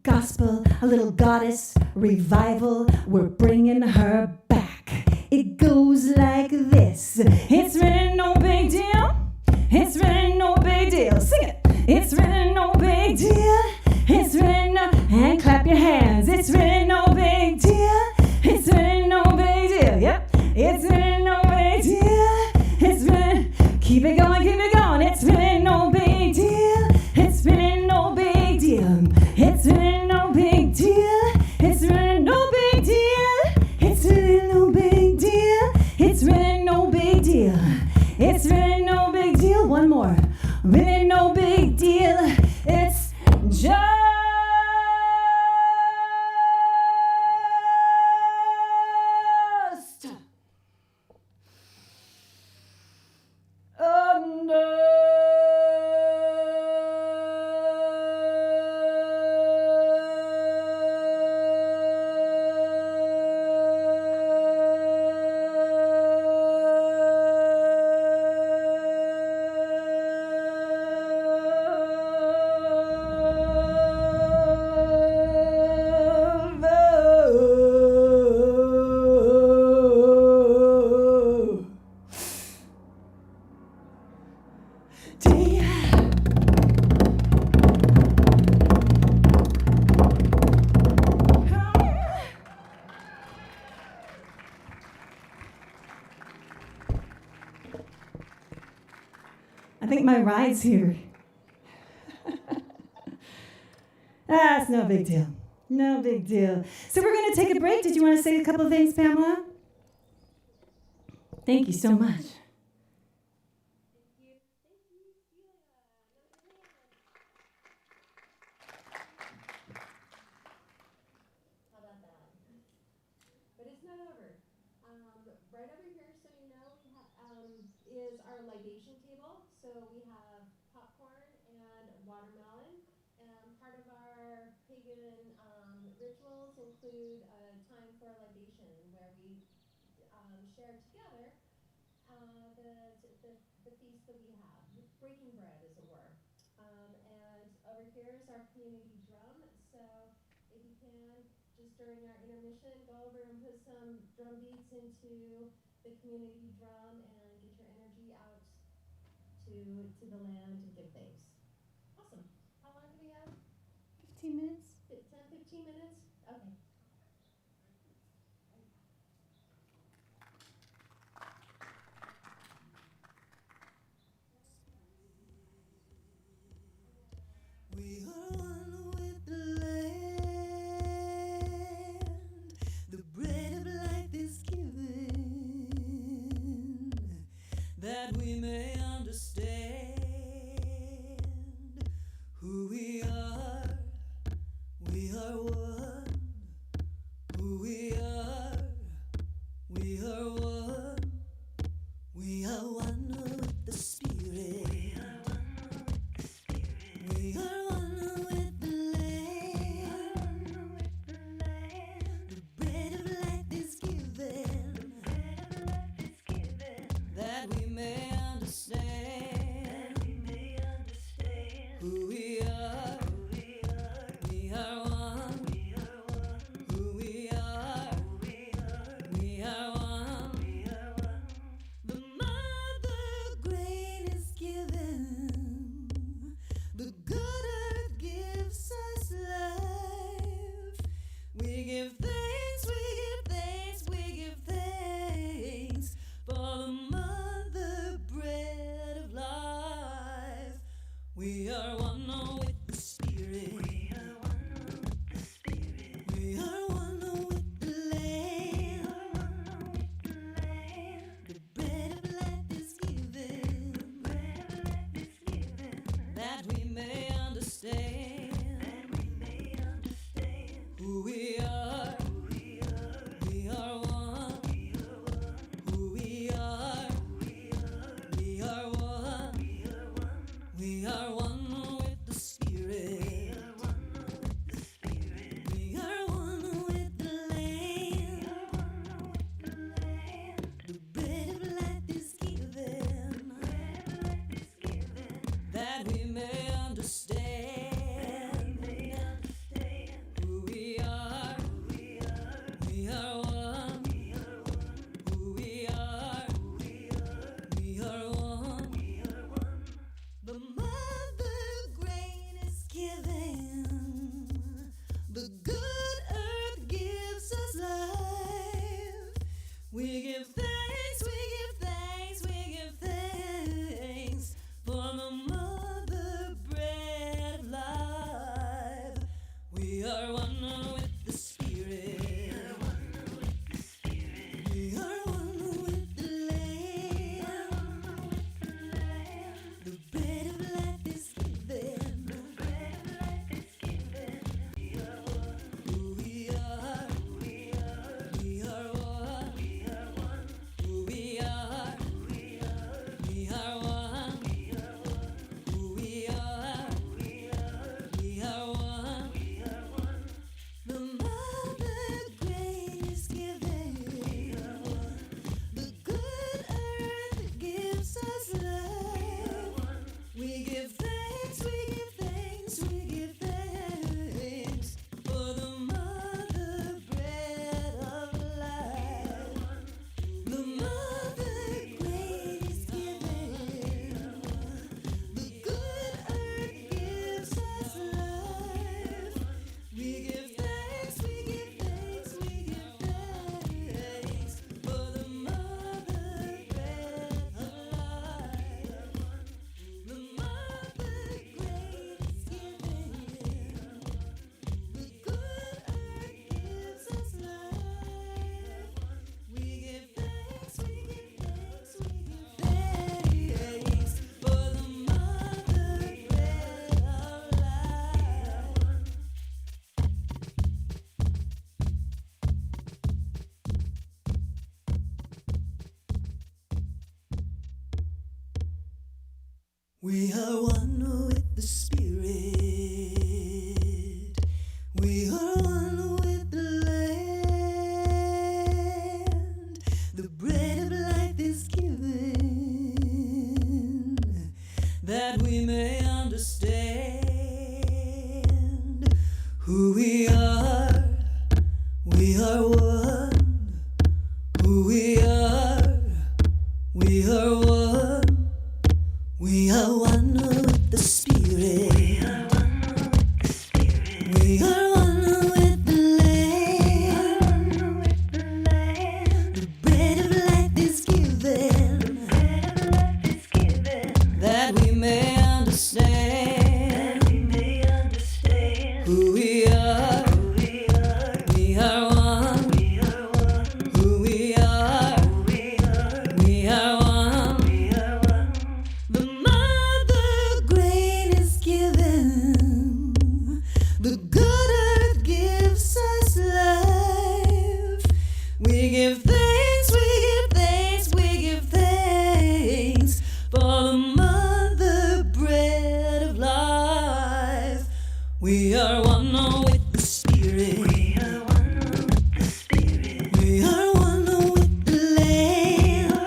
gospel, a little goddess revival. We're bringing her back. It goes like this. It's really no big deal. It's really no big deal. Sing it. It's really no big deal. It's really no... And clap your hands. It's really no big deal. It's really no big deal. Yep. It's really no big deal. It's really... Keep it going, keep it going. It's really no big deal. It's really no big deal. It's really no big deal. It's really no big deal. It's really no big deal. It's really no big deal. It's really no big deal. One more. Really no big deal. It's just... I think my ride's here. That's no big deal. No big deal. So we're going to take a break. Did you want to say a couple of things, Pamela? Thank you so much. How about that? But it's not over. Right over here, so you know, we have is our libation table. So we have popcorn and watermelon. And part of our pagan rituals include a time for libation, where we share together the feast that we have, breaking bread, as it were. And over here is our community drum. So if you can, just during our intermission, go over and put some drum beats into the community drum and get your energy out to the land to give thanks. Awesome. How long do we have? 15 minutes. 10, 15 minutes? Okay. We are one with the land. The bread of life is given, that we may understand who we are. We are one. Who we are. We are one. We are one with the Spirit. We are one with the land. The bread of life is given, that we may understand who we are. We are one. Who we are. We are one. We are one with the Spirit. We are one with the Spirit. We are one with the Lamb. The bread of life is given. Bread of life is given. That we may understand. That we may understand who we are. Who we are. We are one. We are one. Who we are. We are one. We are one. We are one with the Spirit. We are one with the Spirit. We are one with the Lamb. We are one with the Lamb. The bread of life is given. Bread of life is given. That we may understand. That we may understand who we are. Who we are. We are one. We are one. Who we are. Who we are. We are one. We are one. The mother grain is given. The good earth gives us life. We give thanks, we give thanks, we give thanks for the mother bread of life. We are one with the Spirit. We are one with the Spirit. We are one with the Lamb. The bread of life is given. The bread of life is given. We are one. Who we are. We are. We are one. We are one. Who we are. We are. We are one. We are one. Who we are. We are. We are one. We are one. The mother grain is given. We are one. The good earth gives us life. We give thanks, we give thanks, we give thanks for the mother bread of life. The mother grain is given. The good earth gives us life. We give thanks, we give thanks, we give thanks for the mother bread of life. The mother grain is given. The good earth gives us life. We give thanks, we give thanks, we give thanks for the mother bread of life. We are one with the Spirit. We are one with the land. The bread of life is given, that we may understand who we are. We are one. Who we are. We are one. We are one with the Spirit. We are one with the Spirit. We are one with the Lamb. The bread of life is given. The bread of life is given. That we may understand. That we may understand who we are. Who we are. We are one. We are one. Who we are. Who we are. We are one. We are one. The mother grain is given. The good earth gives us life. We give thanks, we give thanks, we give thanks for the mother bread of life. We are one with the Spirit. We are one with the Spirit. We are one with the Lamb.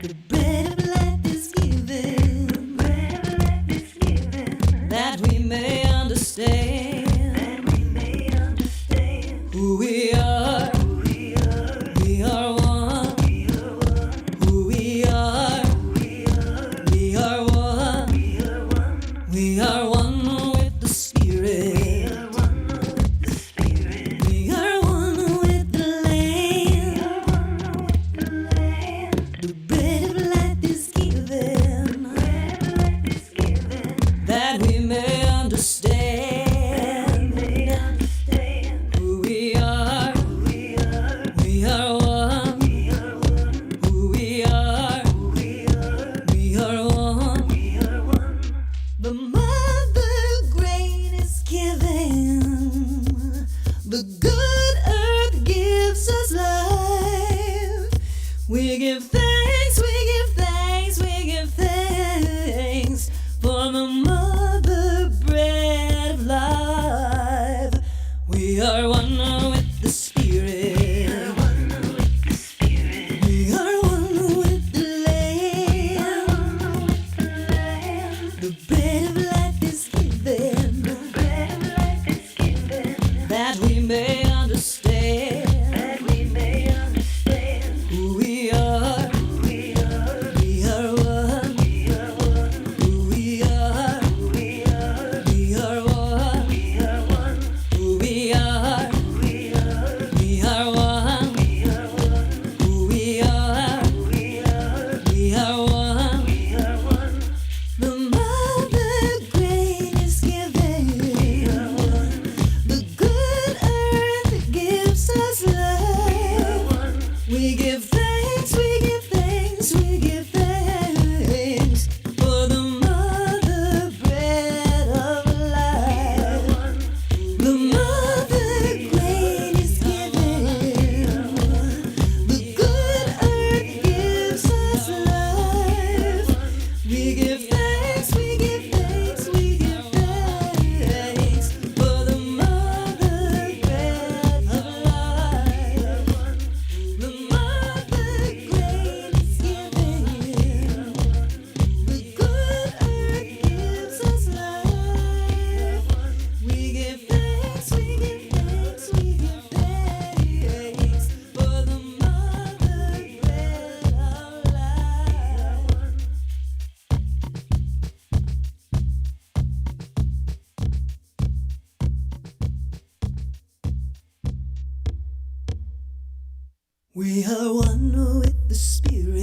The bread of life is given. Bread of life is given. That we may understand. That we may understand who we are. Who we are. We are one. We are one. Who we are. We are. We are one. We are one. We are one with the Spirit. that we may understand who we are. We are one. Who we are. We are one. The mother grain is giving. The good earth gives us life. We give thanks, we give thanks, we give thanks for the mother bread of life. We are one with the Spirit. We are one with the Lamb. The bread of life is given, that we may understand who we are. We are one. Who we are. We are one. Who we are. We are one. Who we are. We are one. The mother grain is giving. The good earth gives us life. We give thanks, we give thanks, we give thanks for the mother bread of life. The mother grain is giving. The good earth gives us life. We give thanks, we give thanks, we give thanks for the mother bread of life. The mother grain is giving. The good earth gives us life. We give thanks, we give thanks, we give thanks for the mother bread of life. We are one with the Spirit.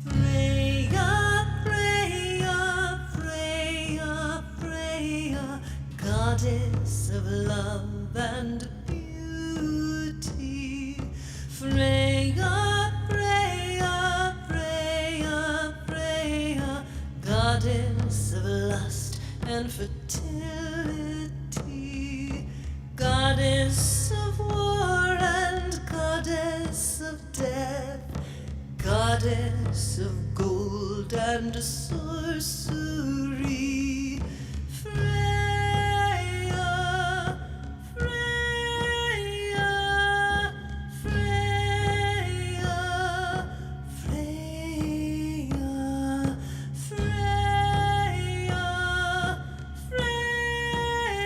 Freya, Freya, Freya, Freya, goddess of love and beauty. Freya, Freya, Freya, Freya, goddess of lust and fertility, goddess of war and goddess of death, goddess of gold and sorcery. Freya, Freya, Freya, Freya, Freya, Freya, Freya,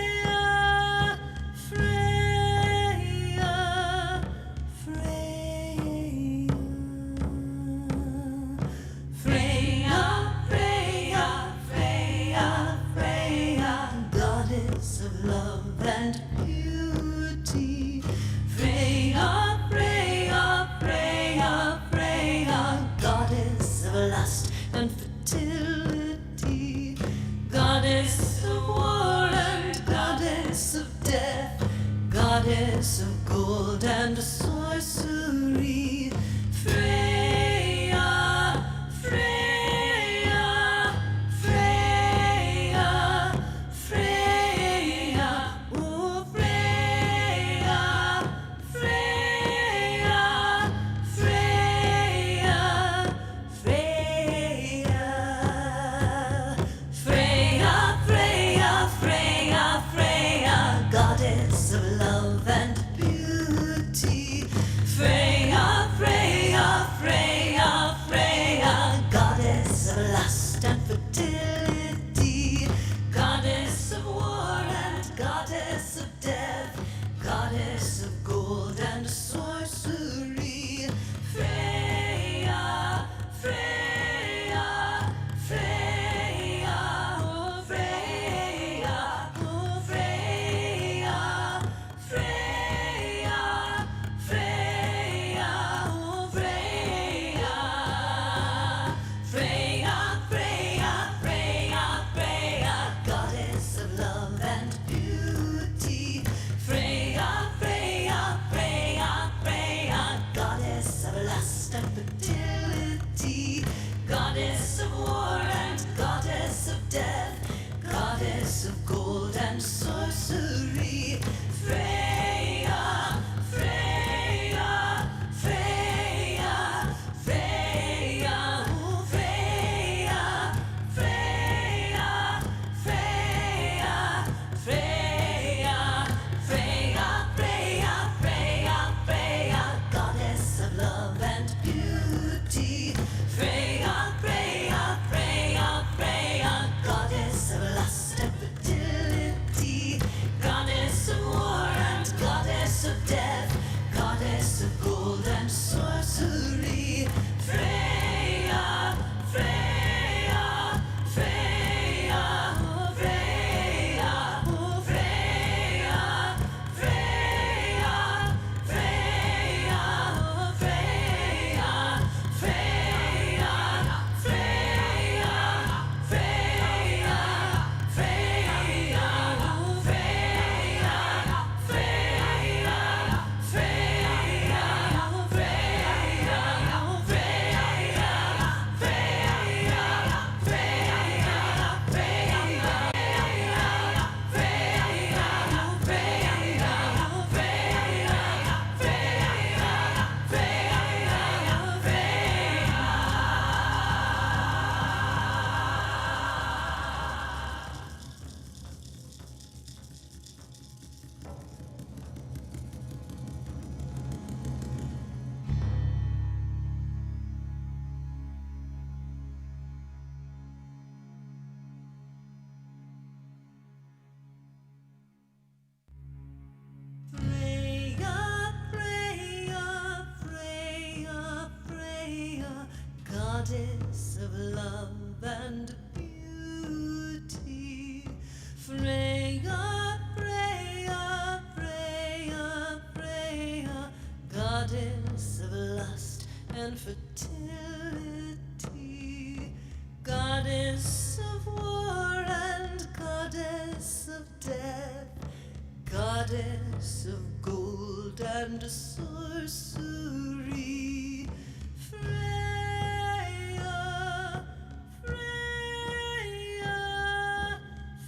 Freya. Freya, Freya, Freya, goddess of love and beauty. Freya, Freya, Freya, Freya, goddess of lust and fertility, goddess of war and goddess of death, goddess of gold and sorcery. Freya, Freya, Freya,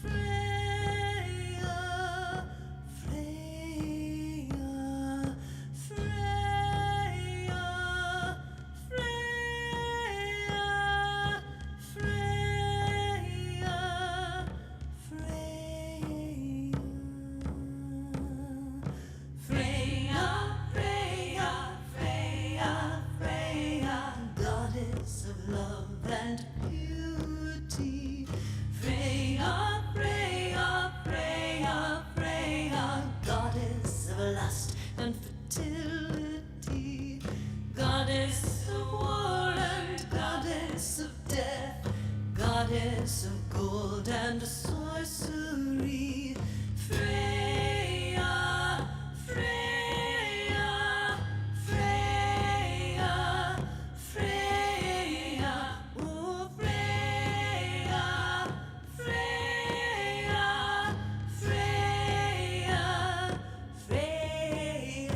Freya, Freya, Freya, Freya, Freya, Freya, Freya, Freya, goddess of love and beauty. Freya, Freya, Freya, Freya, goddess of lust and fertility, goddess of war and goddess of death, goddess of gold and sorcery. Freya, Freya, Freya, Freya, oh Freya, Freya, Freya, Freya,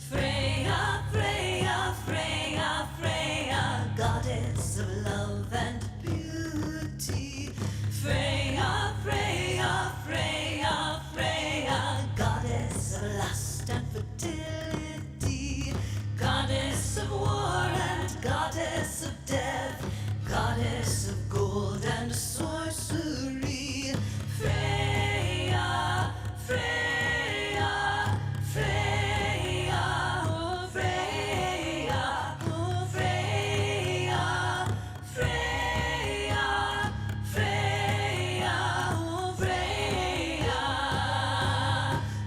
Freya, Freya, Freya, Freya, goddess of love and beauty. Freya, Freya, Freya, Freya, goddess of lust and fertility, goddess of war and goddess of death, goddess of gold and sorcery. Freya, Freya, Freya, oh Freya, oh Freya, Freya, Freya, oh Freya,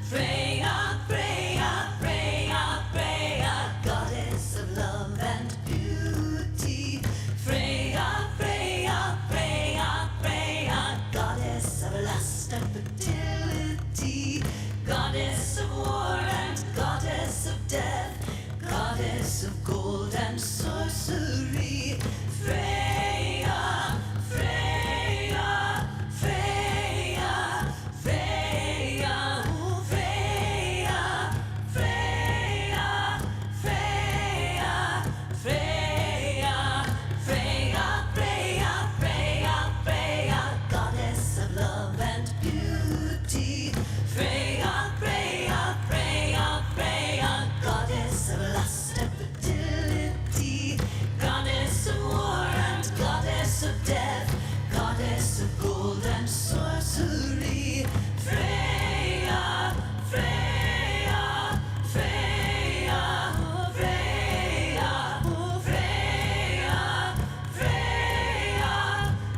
Freya, Freya, Freya, Freya, goddess of love and beauty. Freya, Freya, Freya, Freya, goddess of lust and fertility, goddess of war and goddess of death, goddess of gold and sorcery. Freya, Freya, Freya, Freya, oh Freya, Freya, Freya, Freya, Freya, Freya, Freya, Freya, goddess of love and beauty. Freya, Freya, Freya, Freya, goddess of lust and fertility, goddess of war and goddess of death, goddess of gold and sorcery. Freya, Freya, Freya, oh Freya, oh Freya, Freya,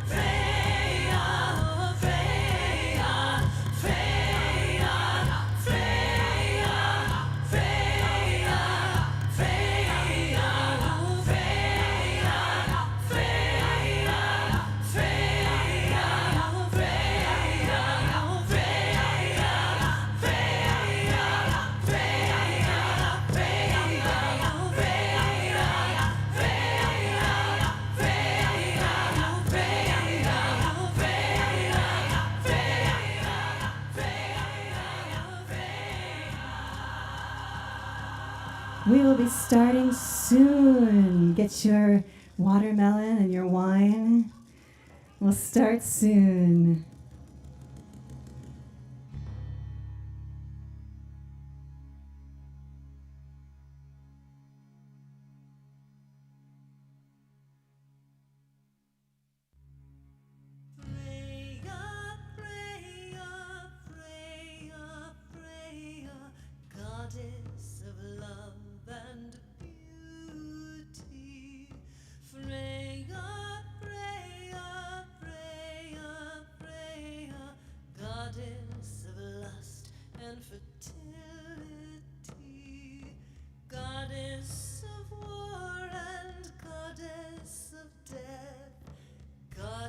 Freya, oh Freya, Freya, Freya, Freya, Freya, oh Freya, Freya, Freya, oh Freya, oh Freya, Freya, We will be starting soon. Get your watermelon and your wine. We'll start soon. goddess of love and beauty. Freya, Freya, Freya, Freya.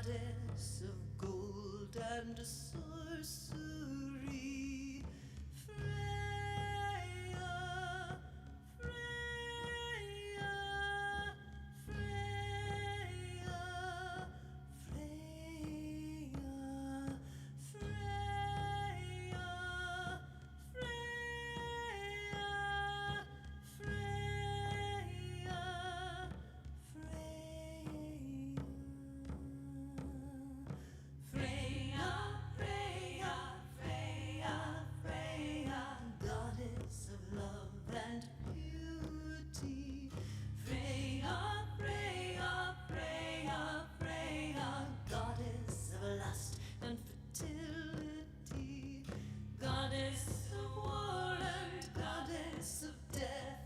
goddess of gold and sorcery. Freya, Freya, Freya, Freya, Freya, Freya, Freya, Freya, Freya, Freya, goddess of love and beauty. Freya, Freya, Freya, Freya, goddess of lust and fertility. Goddess of war and goddess of death.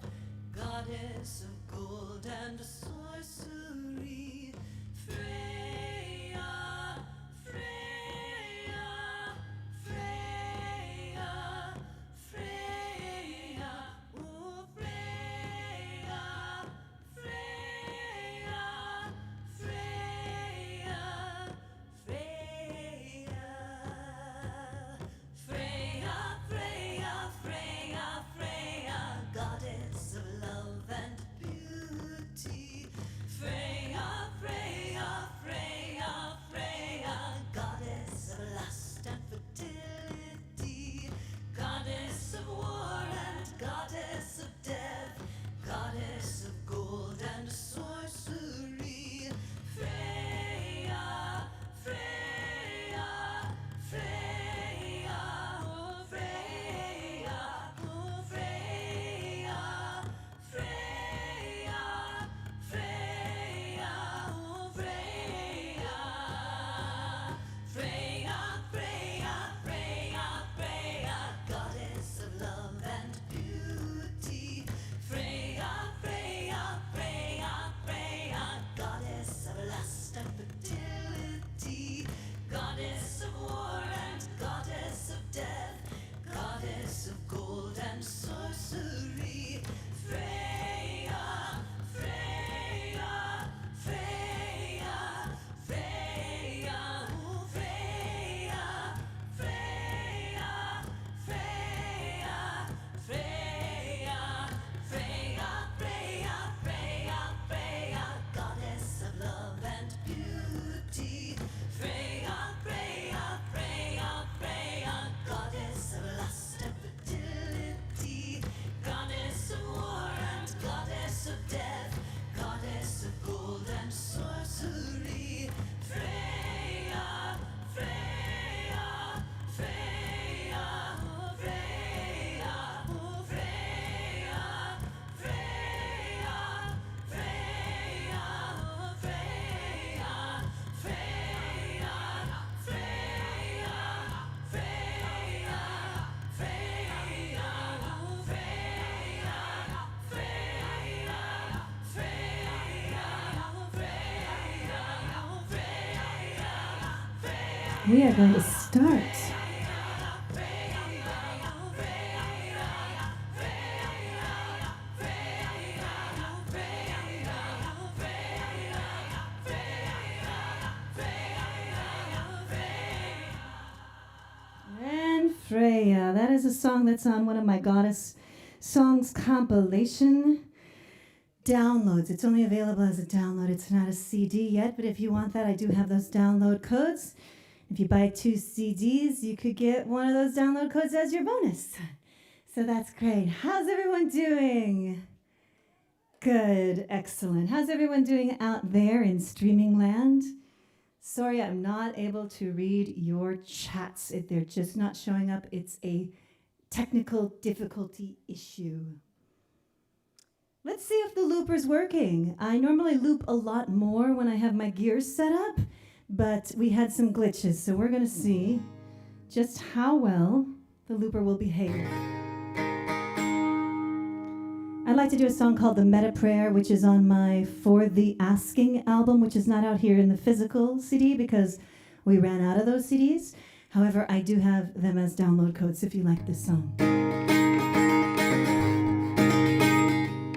Goddess of gold and sorcery. Freya, Freya, Freya, Freya, oh Freya, Freya, Freya, Freya, Freya, Freya, Freya, Freya, goddess of love and beauty. Freya, Freya, Freya, Freya, goddess of lust and fertility. Goddess of war and goddess of death. Goddess of gold and sorcery. Freya, Freya, Freya, oh Freya, oh Freya, Freya, Freya, oh Freya, Freya, Freya, Freya, Freya, goddess of love and beauty. Freya, Freya, Freya, Freya, goddess of lust and fertility. Goddess of war and goddess of death. Goddess of gold and sorcery. Freya, Freya, Freya, Freya, oh Freya, Freya, Freya, Freya, Freya, Freya, Freya, Freya, goddess of love and beauty. Freya, Freya, Freya, Freya, goddess of lust and fertility. Goddess of war and goddess of death. Goddess of gold and sorcery. Freya, Freya, Freya, oh Freya, oh Freya, Freya, Freya, oh Freya, Freya, Freya, Freya, Freya, oh Freya, Freya, Freya, oh Freya, oh Freya, We are going to start. And Freya, that is a song that's on one of my Goddess Songs compilation downloads. It's only available as a download. It's not a CD yet, but if you want that, I do have those download codes. If you buy 2 CDs, you could get one of those download codes as your bonus. So that's great. How's everyone doing? Good, excellent. How's everyone doing out there in streaming land? Sorry, I'm not able to read your chats. If they're just not showing up, it's a technical difficulty issue. Let's see if the looper's working. I normally loop a lot more when I have my gears set up, but we had some glitches, so we're gonna see just how well the looper will behave. I'd like to do a song called The Meta Prayer, which is on my For the Asking album, which is not out here in the physical CD because we ran out of those CDs. However, I do have them as download codes if you like this song.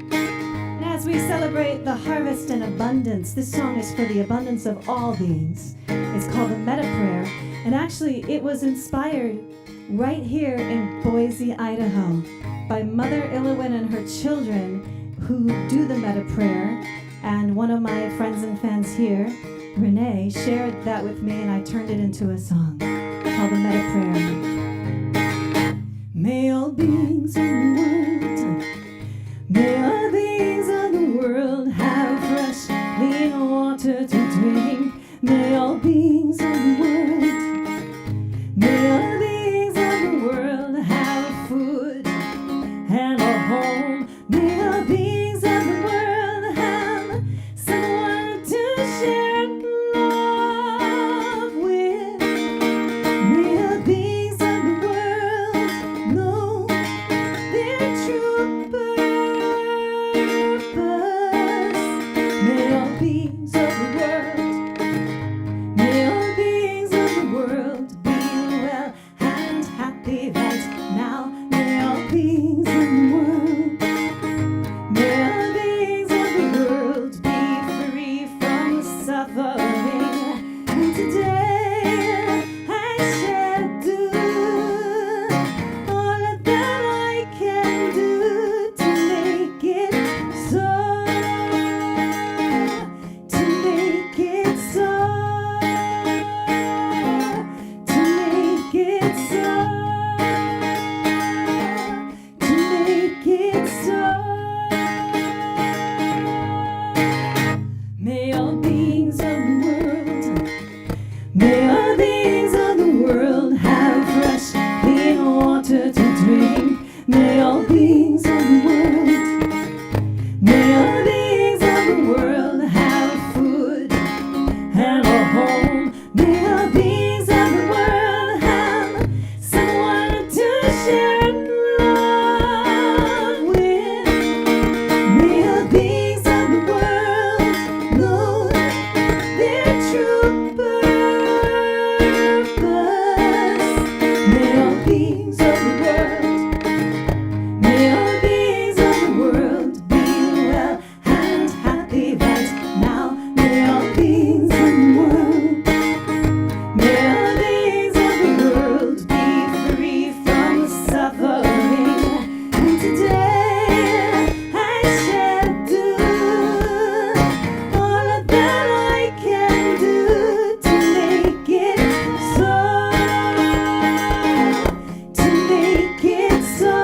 And as we celebrate the harvest and abundance, this song is for the abundance of all beings. It's called the Meta Prayer, and actually it was inspired right here in Boise, Idaho, by Mother Illowin and her children who do the Meta Prayer. And one of my friends and fans here, Renee, shared that with me, and I turned it into a song called the Meta Prayer. May all beings in the world, may all beings of the world have fresh, clean water to drink. May all beings of the world, may all beings of the world have food and a home. May all beings of the world have someone to share love with. May all beings of the world know their true purpose. May all beings of the world, may all beings of the world be well and happy right now. May all beings of the world, may all beings of the world be free from suffering. And today I shall do all that I can do to make it so, to make it so, to make it so, to make it so. May all beings of the world, may all beings of the world have fresh, clean water to drink. May all beings of the world, may all beings of the world have food and a home. May all beings of the world have someone to share love with. May all beings of the world know their true purpose. May all beings of the world, may all beings of the world be well and happy right now. May all beings of the world, may all beings of the world be free from suffering. And today I shall do all that I can do to make it so, to make it so,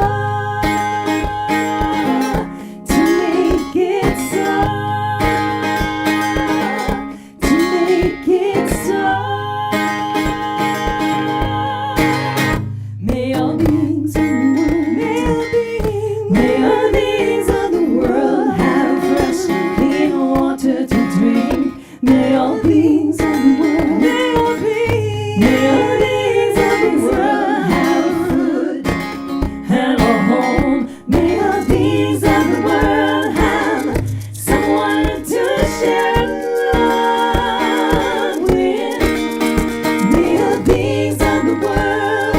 to make it so, to make it so. May all beings of the world, may all beings of the world have fresh, clean water to drink. May all beings of the world, may all beings of the world have food and a home. May all beings of the world have someone to share love with. May all beings of the world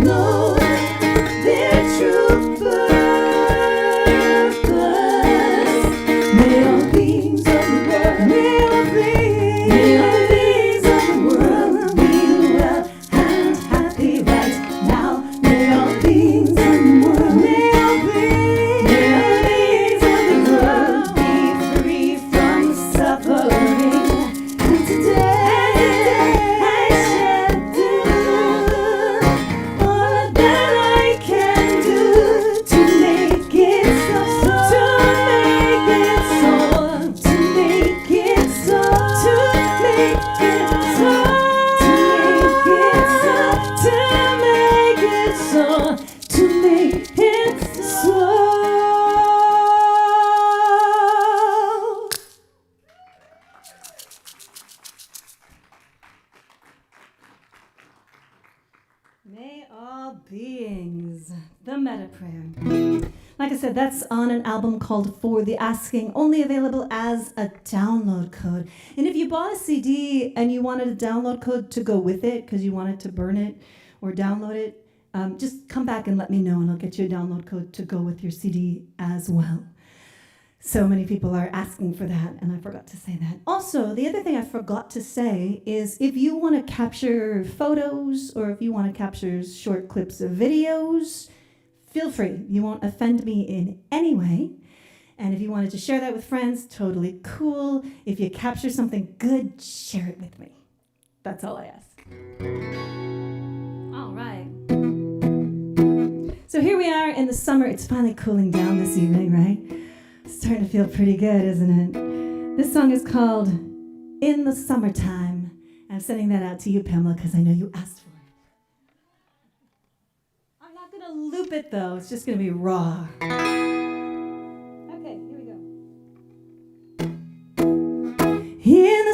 know their true purpose. May all beings of the world, may all beings of the world be well and happy right now. May all beings of the world, may all beings of the world be free from suffering. And today I shall do all that I can do to make it so, to make it so, to make it so, to make it so, to make it so, to make it so. May all beings, the Meta Prayer. Like I said, that's on an album called For the Asking, only available as a download code. And if you bought a CD and you wanted a download code to go with it because you wanted to burn it or download it, just come back and let me know, and I'll get you a download code to go with your CD as well. So many people are asking for that, and I forgot to say that. Also, the other thing I forgot to say is if you want to capture photos or if you want to capture short clips of videos, feel free. You won't offend me in any way. And if you wanted to share that with friends, totally cool. If you capture something good, share it with me. That's all I ask. All right. So here we are in the summer. It's finally cooling down this evening, right? It's starting to feel pretty good, isn't it? This song is called In the Summertime. I'm sending that out to you, Pamela, because I know you asked for it. I'm not going to loop it, though. It's just going to be raw. Okay, here we go. In the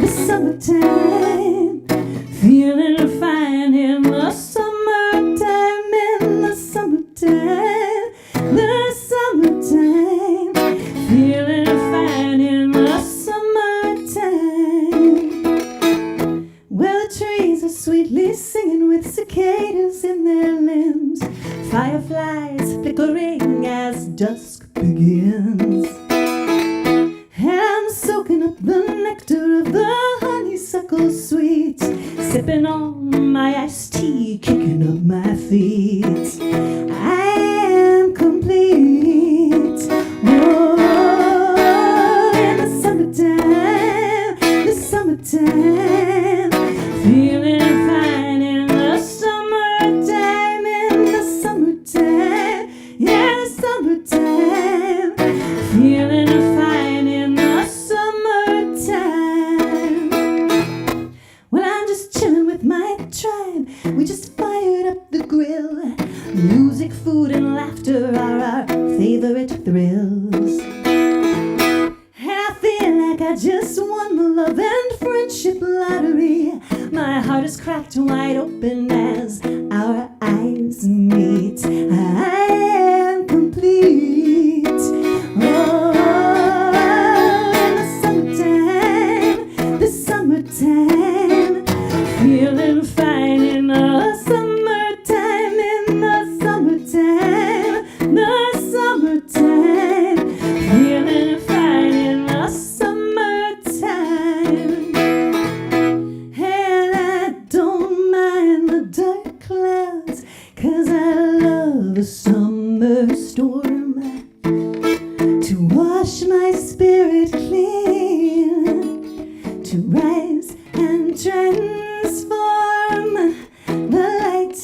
summertime, feeling fine in the summertime, in the summertime, feeling fine in the summertime. Well, the trees are sweetly singing with cicadas in their limbs, fireflies flickering as dusk begins. I'm soaking up the nectar of the honeysuckle sweet, sipping on my iced tea, kicking up my feet. I am complete. Oh, in the summertime, feeling fine in the summertime, in the summertime, yeah, the summertime, feeling fine in the summertime. Well, I'm just chilling with my tribe. We just fired up the grill. Music, food, and laughter are our favorite thrills. And I feel like I just won the love and friendship lottery. My heart is cracked wide open as our eyes meet. I am complete. Oh, in the summertime, feeling fine in the summertime, in the summertime, feeling fine in the summertime. And I don't mind the dark clouds, 'cause I love a summer storm to wash my spirit clean, to rise and transform. The light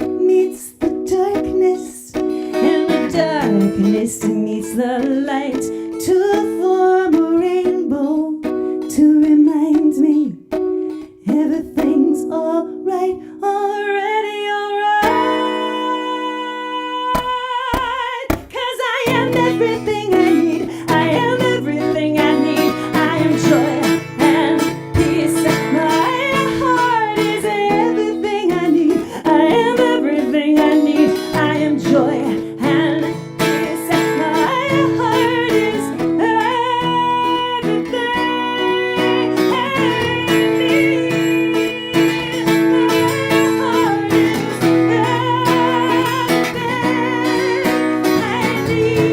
meets the darkness, and the darkness meets the light, to form a rainbow, to remind me everything's alright, already alright. 'Cause I am everything I need, I am everything I need, I am joy and peace. My heart is everything I need, I am everything I need, I am joy and peace. My heart is everything I need. My heart is everything I need.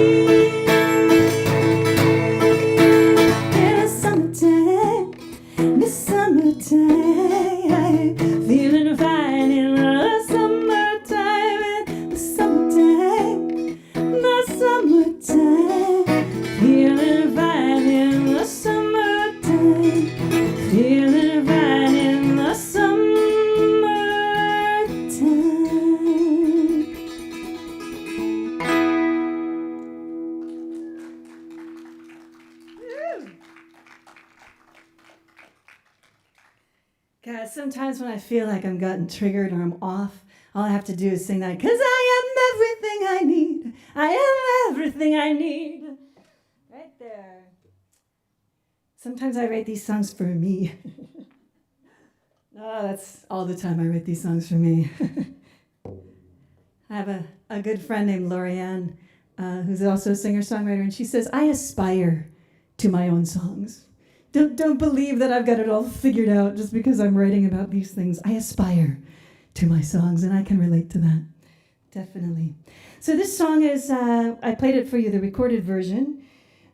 In the summertime, feeling fine in the summertime, in the summertime, feeling fine in the summertime, feeling fine in the summertime. Guys, sometimes when I feel like I'm gotten triggered or I'm off, all I have to do is sing that, 'cause I am everything I need. I am everything I need. Right there. Sometimes I write these songs for me. Oh, that's all the time I write these songs for me. I have a good friend named Lorianne, who's also a singer-songwriter, and she says, I aspire to my own songs. Don't believe that I've got it all figured out just because I'm writing about these things. I aspire to my songs, and I can relate to that. Definitely. So this song is, I played it for you, the recorded version,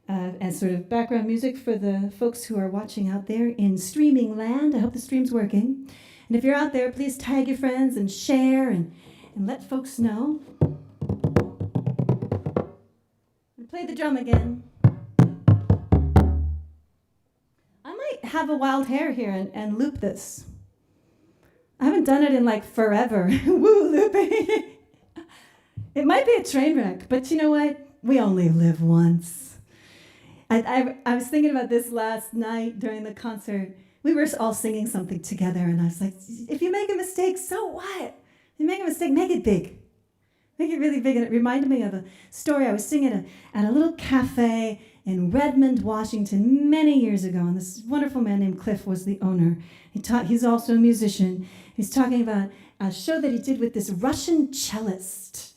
as sort of background music for the folks who are watching out there in streaming land. I hope the stream's working. And if you're out there, please tag your friends and share and let folks know. And play the drum again. I might have a wild hair here and loop this. I haven't done it in like forever. Woo, looping. It might be a train wreck, but you know what? We only live once. I was thinking about this last night during the concert. We were all singing something together, and I was like, if you make a mistake, so what? If you make a mistake, make it big. Make it really big. And it reminded me of a story I was singing at a little cafe in Redmond, Washington, many years ago. And this wonderful man named Cliff was the owner. He's also a musician. He's talking about a show that he did with this Russian cellist.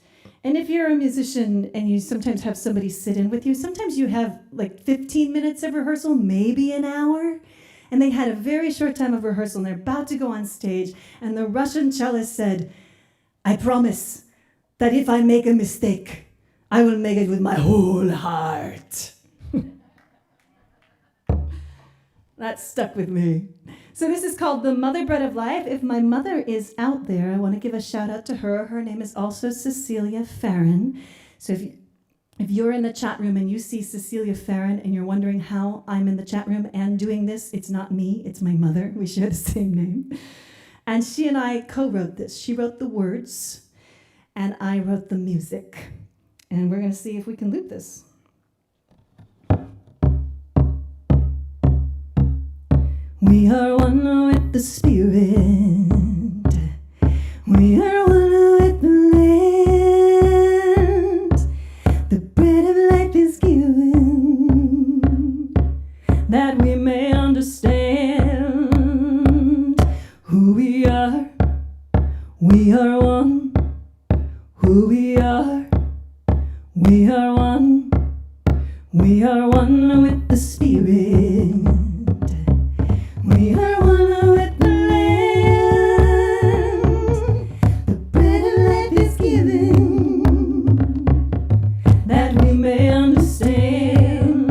And if you're a musician and you sometimes have somebody sit in with you, sometimes you have like 15 minutes of rehearsal, maybe an hour. And they had a very short time of rehearsal, and they're about to go on stage. And the Russian cellist said, I promise that if I make a mistake, I will make it with my whole heart. That stuck with me. So this is called The Mother Bread of Life. If my mother is out there, I want to give a shout out to her. Her name is also Celia Farran. So if you're in the chat room and you see Celia Farran and you're wondering how I'm in the chat room and doing this, it's not me, it's my mother. We share the same name. And she and I co-wrote this. She wrote the words and I wrote the music. And we're going to see if we can loop this. We are one with the Spirit. We are one with the land. The bread of life is given, that we may understand who we are. We are one. Who we are. We are one. We are one with the Spirit. We are one with the land. The bread of life is given, that we may understand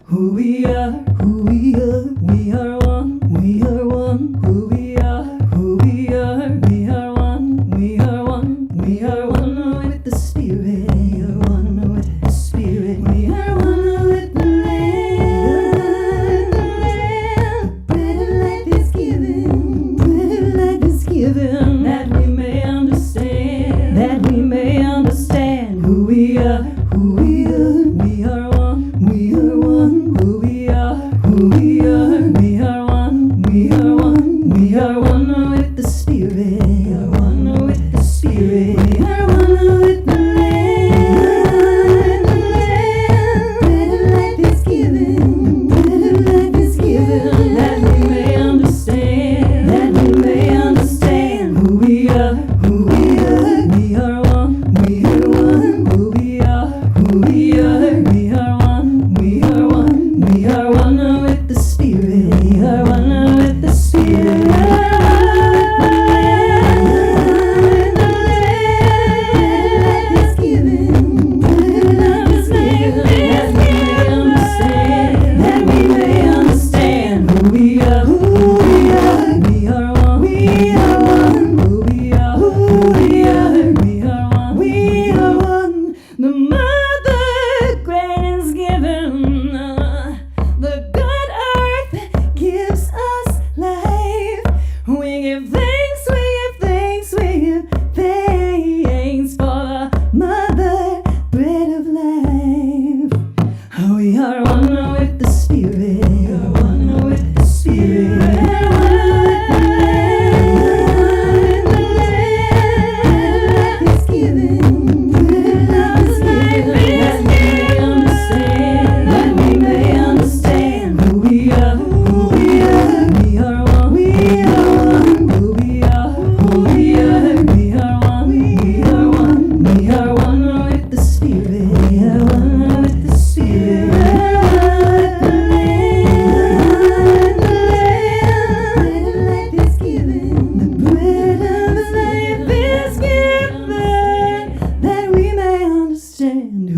who we are, who we are. We are one, we are one. Who we are, who we are. We are one, we are one. We are one with the Spirit. We are one with the Spirit. We are one with the given, that we may understand who we are, who we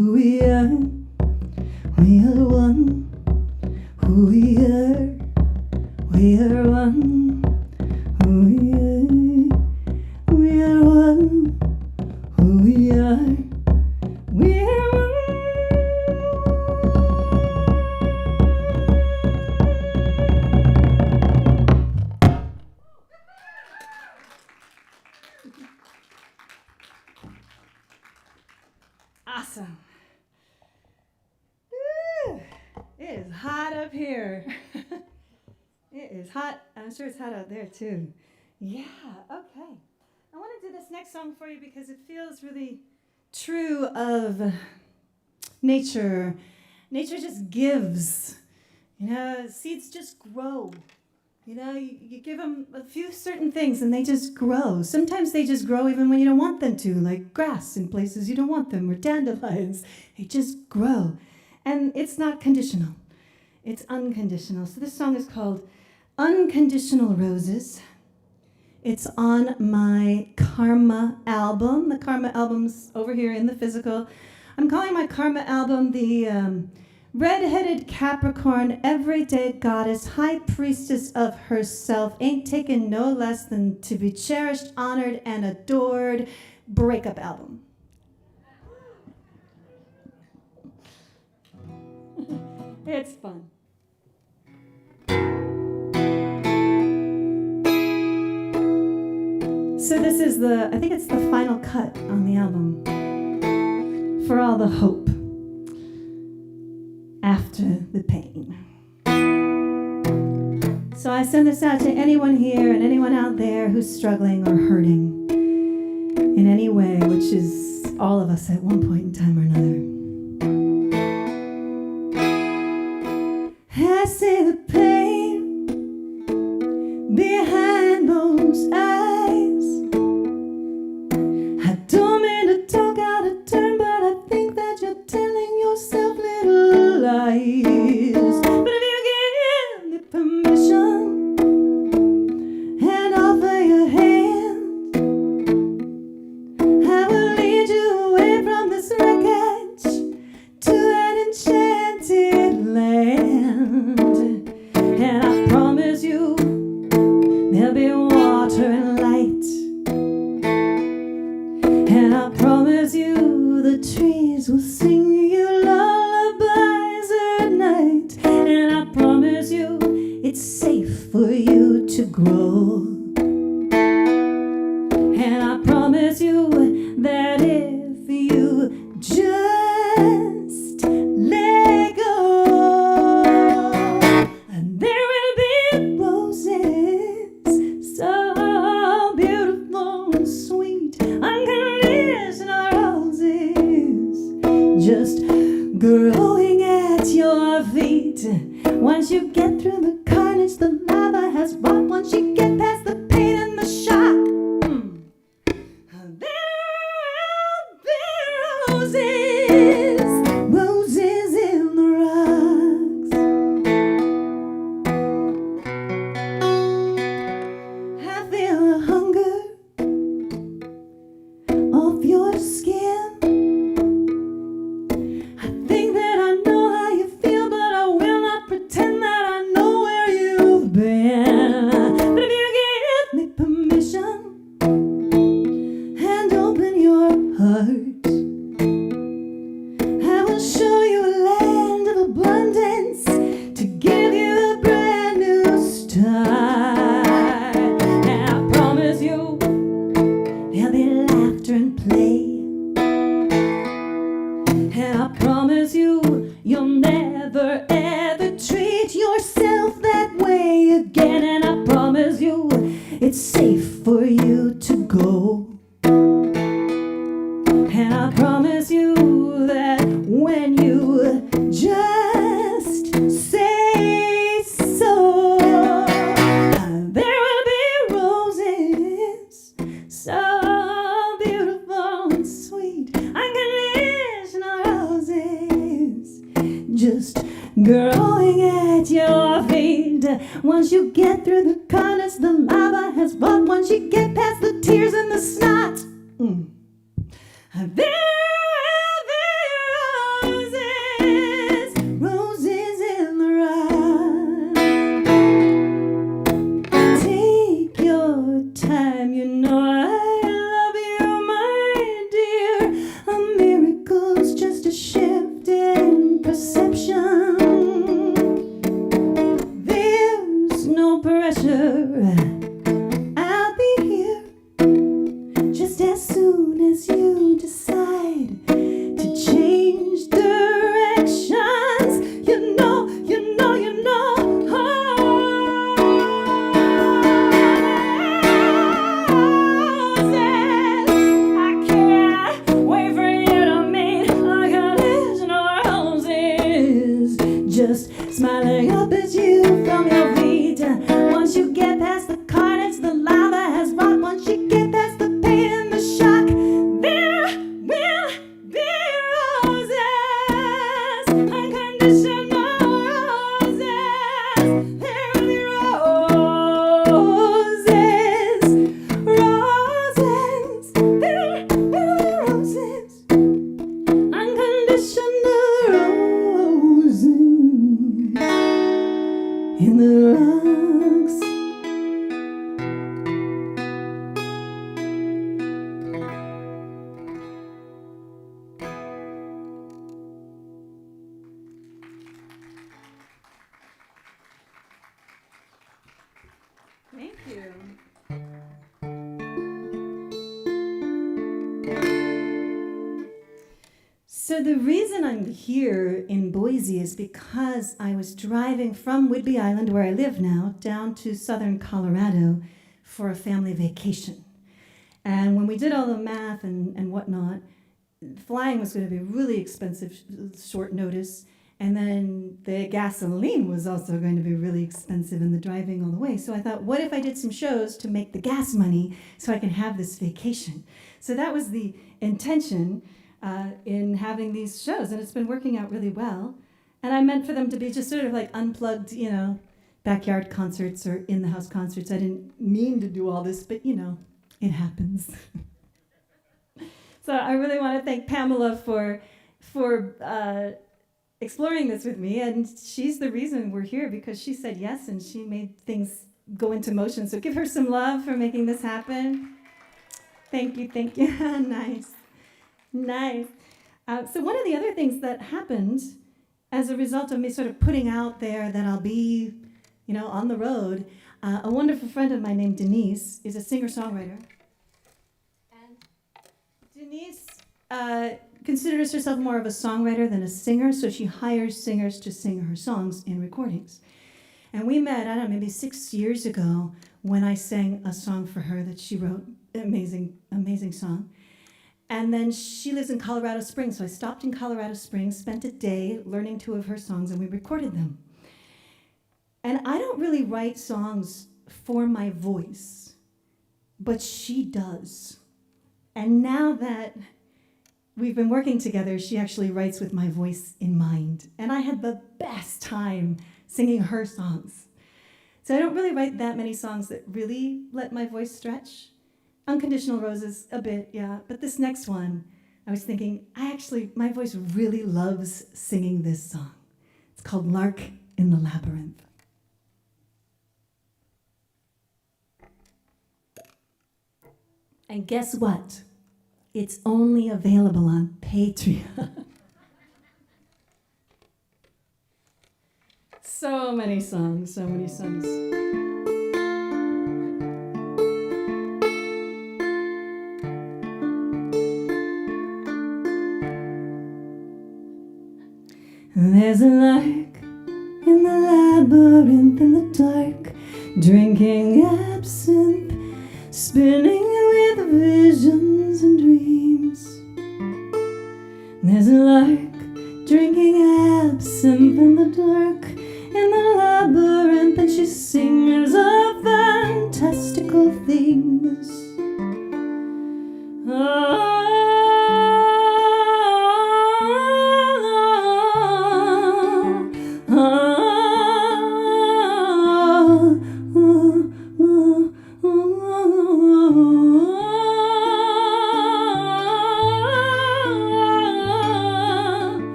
who we are. We are one. Who we are. We are one. Who we are. We are one. Who we are. We are one. Awesome. Woo. It is hot up here. It is hot. I'm sure it's hot out there too. Yeah, okay. I want to do this next song for you because it feels really true of nature. Nature just gives. You know, seeds just grow. You know, you give them a few certain things and they just grow. Sometimes they just grow even when you don't want them to, like grass in places you don't want them, or dandelions. They just grow. And it's not conditional. It's unconditional. So this song is called Unconditional Roses. It's on my Karma album. The Karma album's over here in the physical. I'm calling my Karma album the Red-headed Capricorn, everyday goddess, high priestess of herself, ain't taken no less than to be cherished, honored, and adored breakup album. It's fun. So this is I think it's the final cut on the album. For all the hope after the pain. So I send this out to anyone here and anyone out there who's struggling or hurting in any way, which is all of us at one point in time or another. I see the pain behind those eyes. I don't mean to talk out of turn, but I think that you're telling yourself little lies. But if you give me permission and offer your hand, I will lead you away from this wreckage to an enchanted land. And I promise you there'll be water and light. And I promise you the trees will sing you lullabies at night. And I promise you it's safe for you to grow. And I promise you that if you just let go, there will be roses so beautiful and sweet, unconditional roses just growing at your feet. Once you get through the carnage the lava has wrought, once you get past the pain and the shock, there will be roses in the rocks. I feel the hunger of your skin. I think that I know how you feel, but I will not pretend that I know where you've been. But if you give me permission and open your heart, I will show you a land of abundance to give you a brand new start. And I promise you there'll be laughter and play. And I promise you you'll never ever treat yourself that way again. And I promise you it's safe for you to go. And I promise you that when you just say so, there will be roses so beautiful and sweet, unconditional roses just growing at your feet. Once you get through the carnage the lava has wrought, once you get past the tears and the snot, there will be in the rocks. Thank you. So the reason I'm here in Boise is because I was driving from Whidbey Island, where I live now, down to southern Colorado for a family vacation. And when we did all the math and whatnot, flying was going to be really expensive, short notice. And then the gasoline was also going to be really expensive in the driving all the way. So I thought, what if I did some shows to make the gas money so I can have this vacation? So that was the intention in having these shows, and it's been working out really well. And I meant for them to be just sort of like unplugged, backyard concerts or in-the-house concerts. I didn't mean to do all this, but, it happens. So I really want to thank Pamela for exploring this with me, and she's the reason we're here, because she said yes, and she made things go into motion. So give her some love for making this happen. Thank you. Nice. So one of the other things that happened as a result of me sort of putting out there that I'll be, on the road, a wonderful friend of mine named Denise is a singer-songwriter. And Denise considers herself more of a songwriter than a singer, so she hires singers to sing her songs in recordings. And we met, I don't know, maybe 6 years ago when I sang a song for her that she wrote, amazing song. And then she lives in Colorado Springs, so I stopped in Colorado Springs, spent a day learning 2 of her songs, and we recorded them. And I don't really write songs for my voice, but she does. And now that we've been working together, she actually writes with my voice in mind. And I had the best time singing her songs. So I don't really write that many songs that really let my voice stretch. Unconditional Roses, a bit, yeah. But this next one, I was thinking, my voice really loves singing this song. It's called Lark in the Labyrinth. And guess what? It's only available on Patreon. So many songs. There's a lark in the labyrinth in the dark, drinking absinthe, spinning with visions and dreams. There's a lark drinking absinthe in the dark, in the labyrinth, and she sings of fantastical things.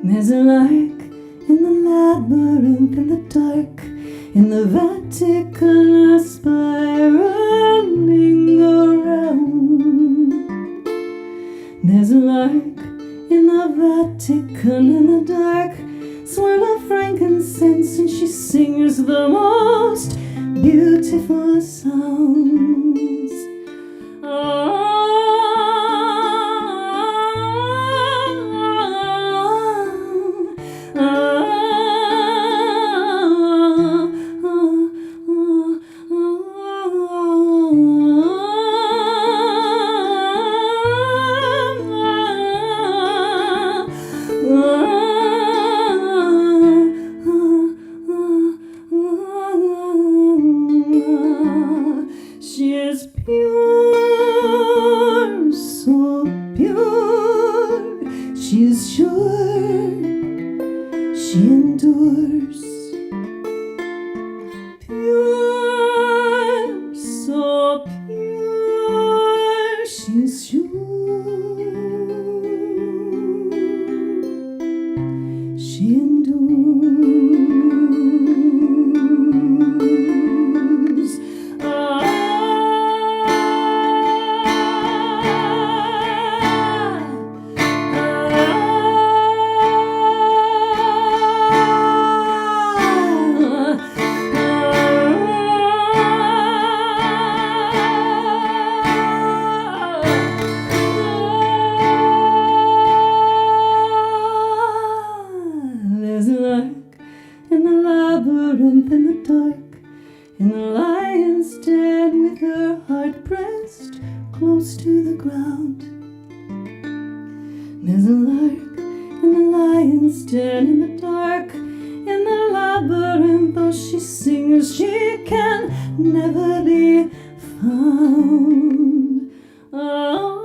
There's a lark in the labyrinth in the dark, in the Vatican, a spiraling around. There's a lark in the Vatican in the dark, swirl of frankincense, and she sings the most beautiful sounds. She labyrinth in the dark, in the lion's den with her heart pressed close to the ground. There's a lark in the lion's den in the dark, in the labyrinth, though she sings, she can never be found. Oh.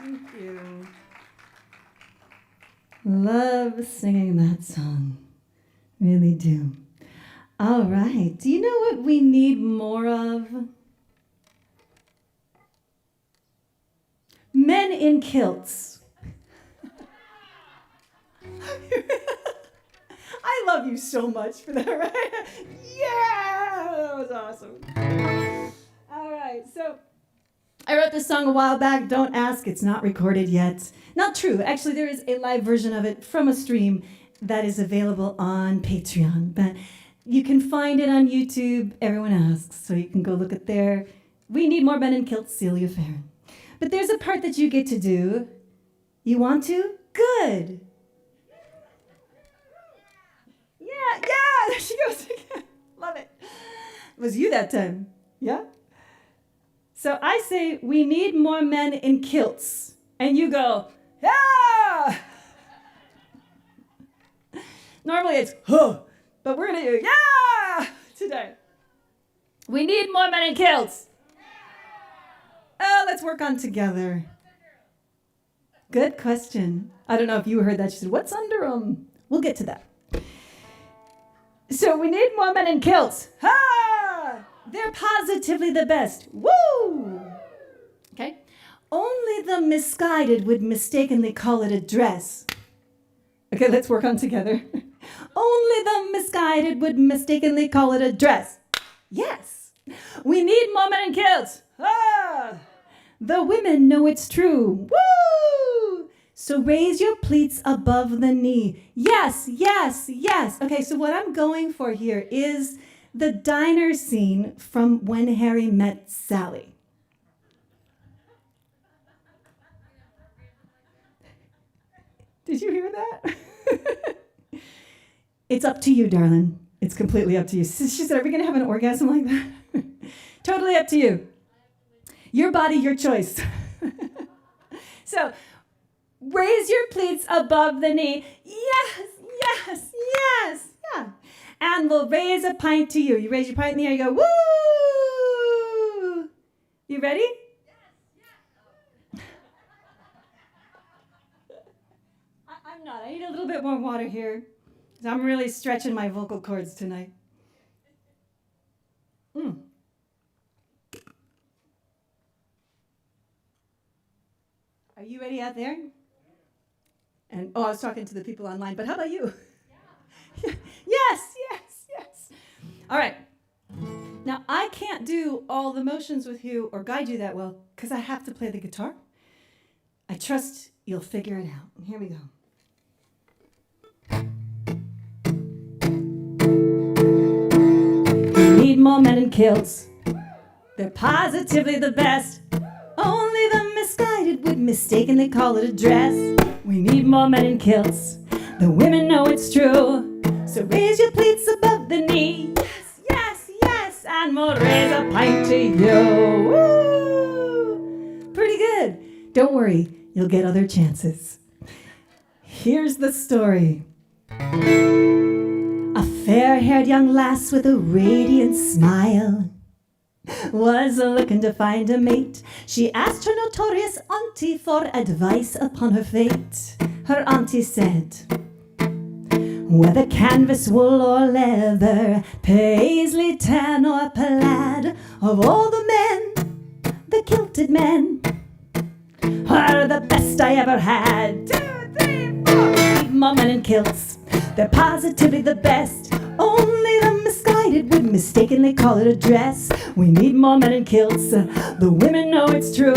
Thank you. Love singing that song. Really do. All right. Do you know what we need more of? Men in kilts. I love you so much for that, right? Yeah! That was awesome. All right. So I wrote this song a while back. Don't ask, it's not recorded yet. Not true. Actually, there is a live version of it from a stream that is available on Patreon. But you can find it on YouTube. Everyone asks, so you can go look at there. We need more men in kilts, Celia Farran. But there's a part that you get to do. You want to? Good. Yeah, there she goes again. Love it. It was you that time. Yeah? So I say, we need more men in kilts. And you go, yeah! Normally it's, huh, but we're going to do, yeah, today. We need more men in kilts. Oh, let's work on together. Good question. I don't know if you heard that. She said, what's under them? We'll get to that. So we need more men in kilts. Ha! They're positively the best. Woo! Okay? Only the misguided would mistakenly call it a dress. Okay, let's work on together. Only the misguided would mistakenly call it a dress. Yes. We need more men in kilts. Ah! The women know it's true. Woo! So raise your pleats above the knee. Yes, yes, yes. Okay, so what I'm going for here is the diner scene from When Harry Met Sally. Did you hear that? It's up to you, darling. It's completely up to you. She said, are we going to have an orgasm like that? Totally up to you. Your body, your choice. So, raise your pleats above the knee. Yes, yes, yes, yeah. And we'll raise a pint to you. You raise your pint in the air, you go, woo! You ready? Yes, I'm not. I need a little bit more water here. I'm really stretching my vocal cords tonight. Are you ready out there? And I was talking to the people online, but how about you? Yeah. Yes. All right. Now, I can't do all the motions with you or guide you that well because I have to play the guitar. I trust you'll figure it out. Here we go. We need more men in kilts. They're positively the best. Only the misguided would mistakenly call it a dress. We need more men in kilts. The women know it's true. So raise your pleats above the knee. Yes, yes, yes. And we'll raise a pint to you. Woo! Pretty good. Don't worry, you'll get other chances. Here's the story. A fair-haired young lass with a radiant smile was looking to find a mate. She asked her notorious auntie for advice upon her fate. Her auntie said, whether canvas, wool, or leather, paisley, tan, or plaid, of all the men the kilted men are the best I ever had. 2, 3, 4. Need more men in kilts. They're positively the best. Only the misguided would mistakenly call it a dress. We need more men in kilts. The women know it's true.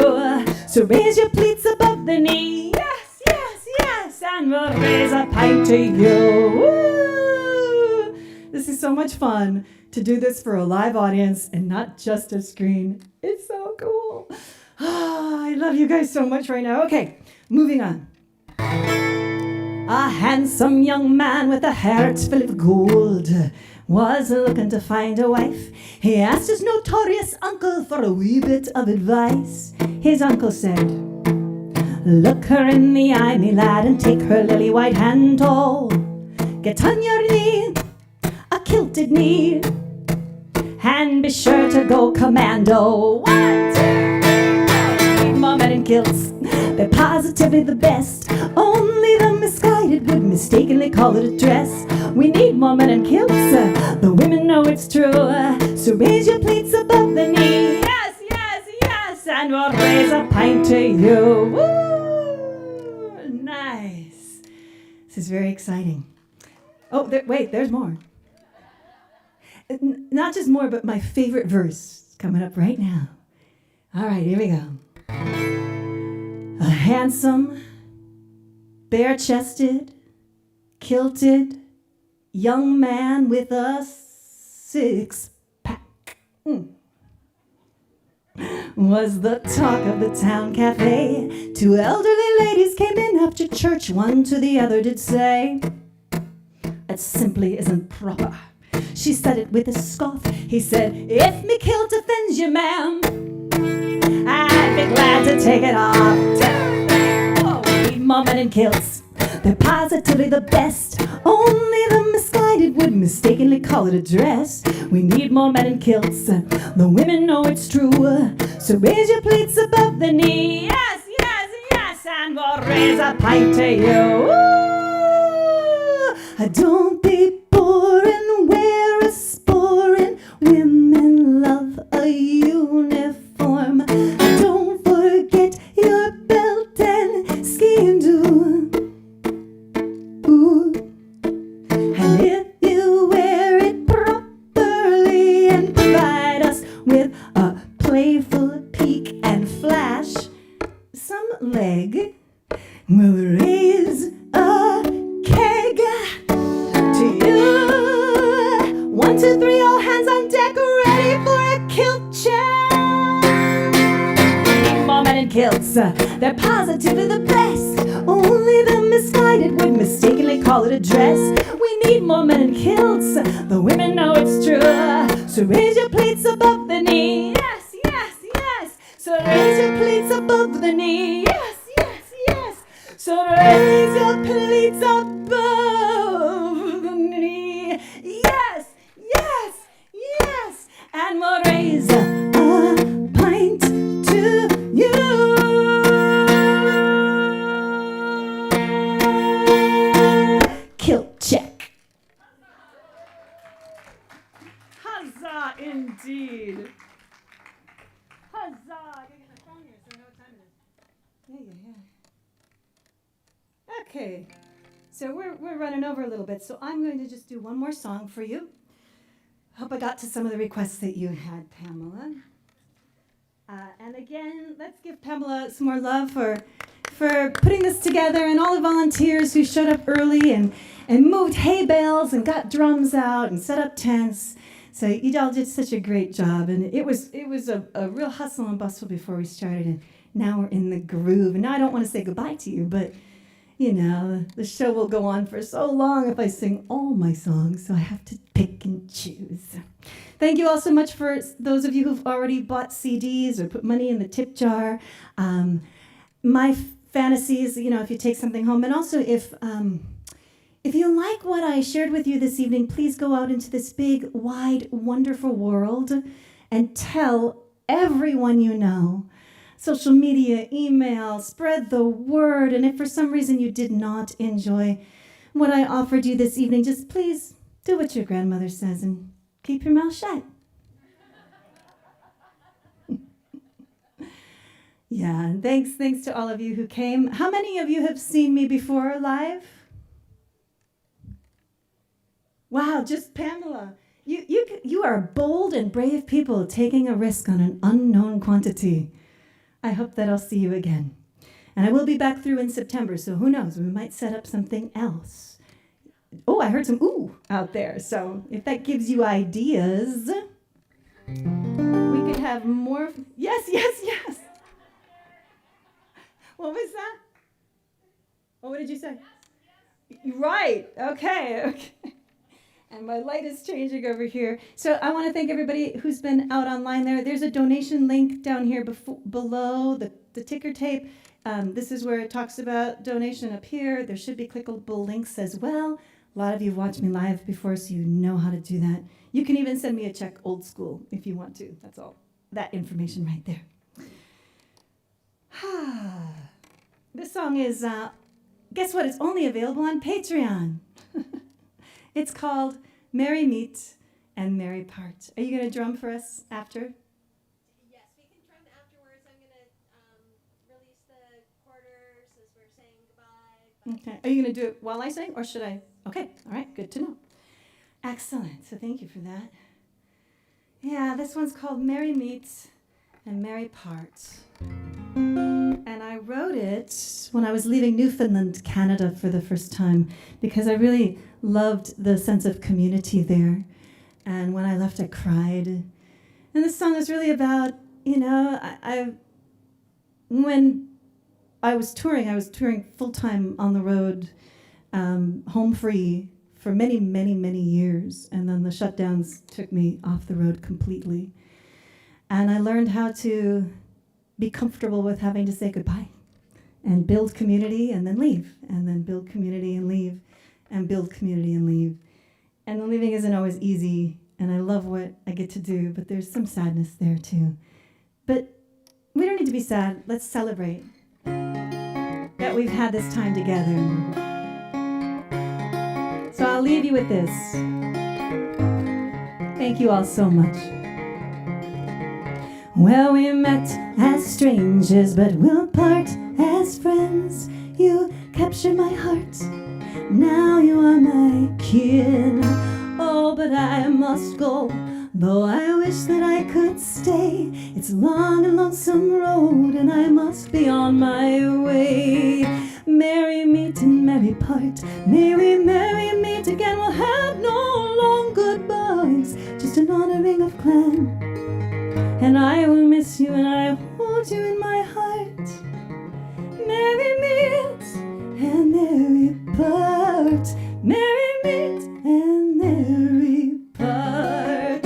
So raise your pleats above the knee. Yes, yes, yes. And we'll raise a pint to you. Woo! This is so much fun to do this for a live audience and not just a screen. It's so cool. I love you guys so much right now. Okay, moving on. A handsome young man with a heart full of gold was looking to find a wife. He asked his notorious uncle for a wee bit of advice. His uncle said, "Look her in the eye, me lad, and take her lily white hand, oh. Get on your knee, a kilted knee, and be sure to go commando." 1, 2, 3, 4. More men in kilts. They're positively the best. Only the misguided would mistakenly call it a dress. We need more men in kilts. The women know it's true. So raise your plates above the knee. Yes, yes, yes. And we'll raise a pint to you. Woo! Nice. This is very exciting. Oh, wait, there's more. Not just more, but my favorite verse is coming up right now. All right, here we go. A handsome, bare-chested, kilted young man with a six-pack was the talk of the town cafe. 2 elderly ladies came in after church. One to the other did say, "It simply isn't proper." She said it with a scoff. He said, "If me kilt offends you, ma'am, I'd be glad to take it off." 2, 3, 4. We need more men in kilts. They're positively the best. Only the misguided would mistakenly call it a dress. We need more men in kilts. The women know it's true. So raise your plates above the knee. Yes, yes, yes. And we'll raise a pint to you. Ooh, don't be boring, wear a sporran. Women love a uniform. Don't forget your belt and skiing do. Ooh. And if you wear it properly and provide us with a playful peek and flash, some leg will raise a keg to you. 1, 2, 3, all hands on deck, ready for a kilt check. More men in kilts, they're positively the best. Only the misguided would mistakenly call it a dress. We need more men in kilts. The women know it's true. So raise your plates above the knee. Yes, yes, yes. So raise your plates above the knee. Yes, yes, yes. So raise your plates above the knee. Yes, yes, yes. And we'll raise a pint to you. Kilt check. Huzzah, indeed. Huzzah. I gotta get my phone here so I know what time it is. Yeah. Okay. So we're running over a little bit, so I'm going to just do one more song for you. Hope I got to some of the requests that you had, Pamela. And again, let's give Pamela some more love for putting this together, and all the volunteers who showed up early and moved hay bales and got drums out and set up tents. So you all did such a great job, and it was a real hustle and bustle before we started, and now we're in the groove. And now I don't want to say goodbye to you, but you know, the show will go on for so long if I sing all my songs, so I have to pick and choose. Thank you all so much for those of you who've already bought CDs or put money in the tip jar. My fantasy is, you know, if you take something home, and also if you like what I shared with you this evening, please go out into this big, wide, wonderful world and tell everyone you know. Social media, email, spread the word. And if for some reason you did not enjoy what I offered you this evening, just please do what your grandmother says and keep your mouth shut. Yeah, and thanks to all of you who came. How many of you have seen me before live? Wow, just Pamela. You are bold and brave people taking a risk on an unknown quantity. I hope that I'll see you again. And I will be back through in September, so who knows? We might set up something else. Oh, I heard some ooh out there. So if that gives you ideas, we could have more. Yes, yes, yes. What was that? Oh, what did you say? Right. Okay. And my light is changing over here. So I want to thank everybody who's been out online there. There's a donation link down here below the ticker tape. This is where it talks about donation up here. There should be clickable links as well. A lot of you have watched me live before, so you know how to do that. You can even send me a check old school if you want to. That's all. That information right there. This song is, guess what? It's only available on Patreon. It's called Merry Meet and Merry Part. Are you going to drum for us after? Yes, we can drum afterwards. I'm going to release the quarters as we're saying goodbye. Okay. Are you going to do it while I sing, or should I? Okay. All right. Good to know. Excellent. So thank you for that. Yeah, this one's called Merry Meet and Merry Part. And I wrote it when I was leaving Newfoundland, Canada for the first time, because I really loved the sense of community there. And when I left, I cried. And this song is really about, when I was touring full-time on the road, home free for many, many, many years. And then the shutdowns took me off the road completely. And I learned how to be comfortable with having to say goodbye and build community and then leave, and then build community and leave, and build community and leave. And the leaving isn't always easy, and I love what I get to do, but there's some sadness there too. But we don't need to be sad. Let's celebrate that we've had this time together. So I'll leave you with this. Thank you all so much. Well, we met as strangers, but we'll part as friends. You captured my heart, now you are my kin. Oh, but I must go, though I wish that I could stay. It's a long and lonesome road, and I must be on my way. Merry meet and merry part, may we merry meet again. We'll have no long goodbyes, just an honoring of clan. And I will miss you, and I hold you in my heart. Merry meet and merry part. Merry meet and merry part.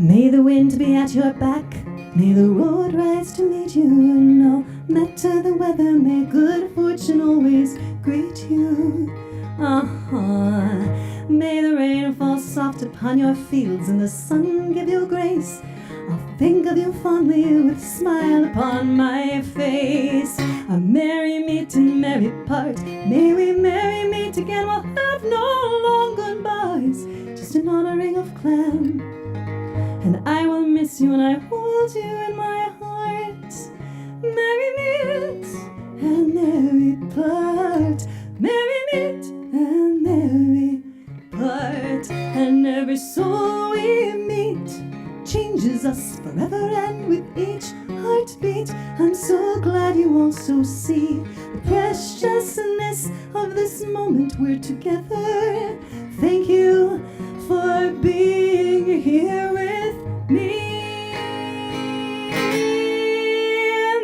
May the wind be at your back. May the road rise to meet you. No matter the weather, may good fortune always greet you. May the rain fall soft upon your fields and the sun give you grace. I'll think of you fondly with a smile upon my face. A merry meet and merry part, may we merry meet again. We'll have no long goodbyes, just an honoring of clan. And I will miss you and I hold you in my heart. Merry meet and merry part. Merry meet and merry part. And every soul we meet changes us forever, and with each heartbeat I'm so glad you also see the preciousness of this moment we're together. Thank you for being here with me.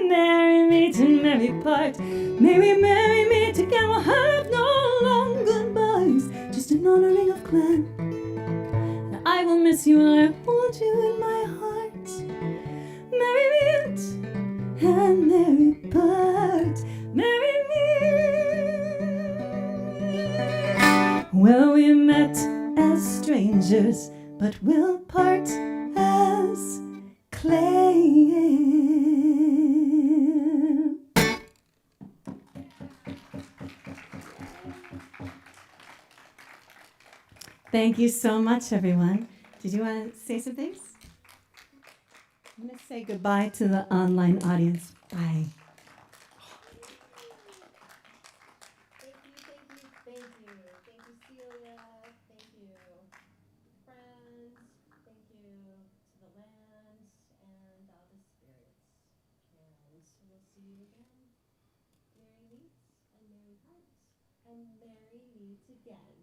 Merry meet and merry part, may we merry meet again. We'll have no long goodbyes, just an honoring of clan. And I will miss you and I hold you in my heart. Merry meet and merry part. Merry meet. Well, we met as strangers, but we'll part as clan. Thank you so much, everyone. Did you want to say some things? I'm going to say goodbye to the online audience. Bye. Thank you. Thank you, Celia. Thank you, friends. Thank you to the land and all the spirits. And we'll see you again. Merry meets and merry hearts. And merry meets again.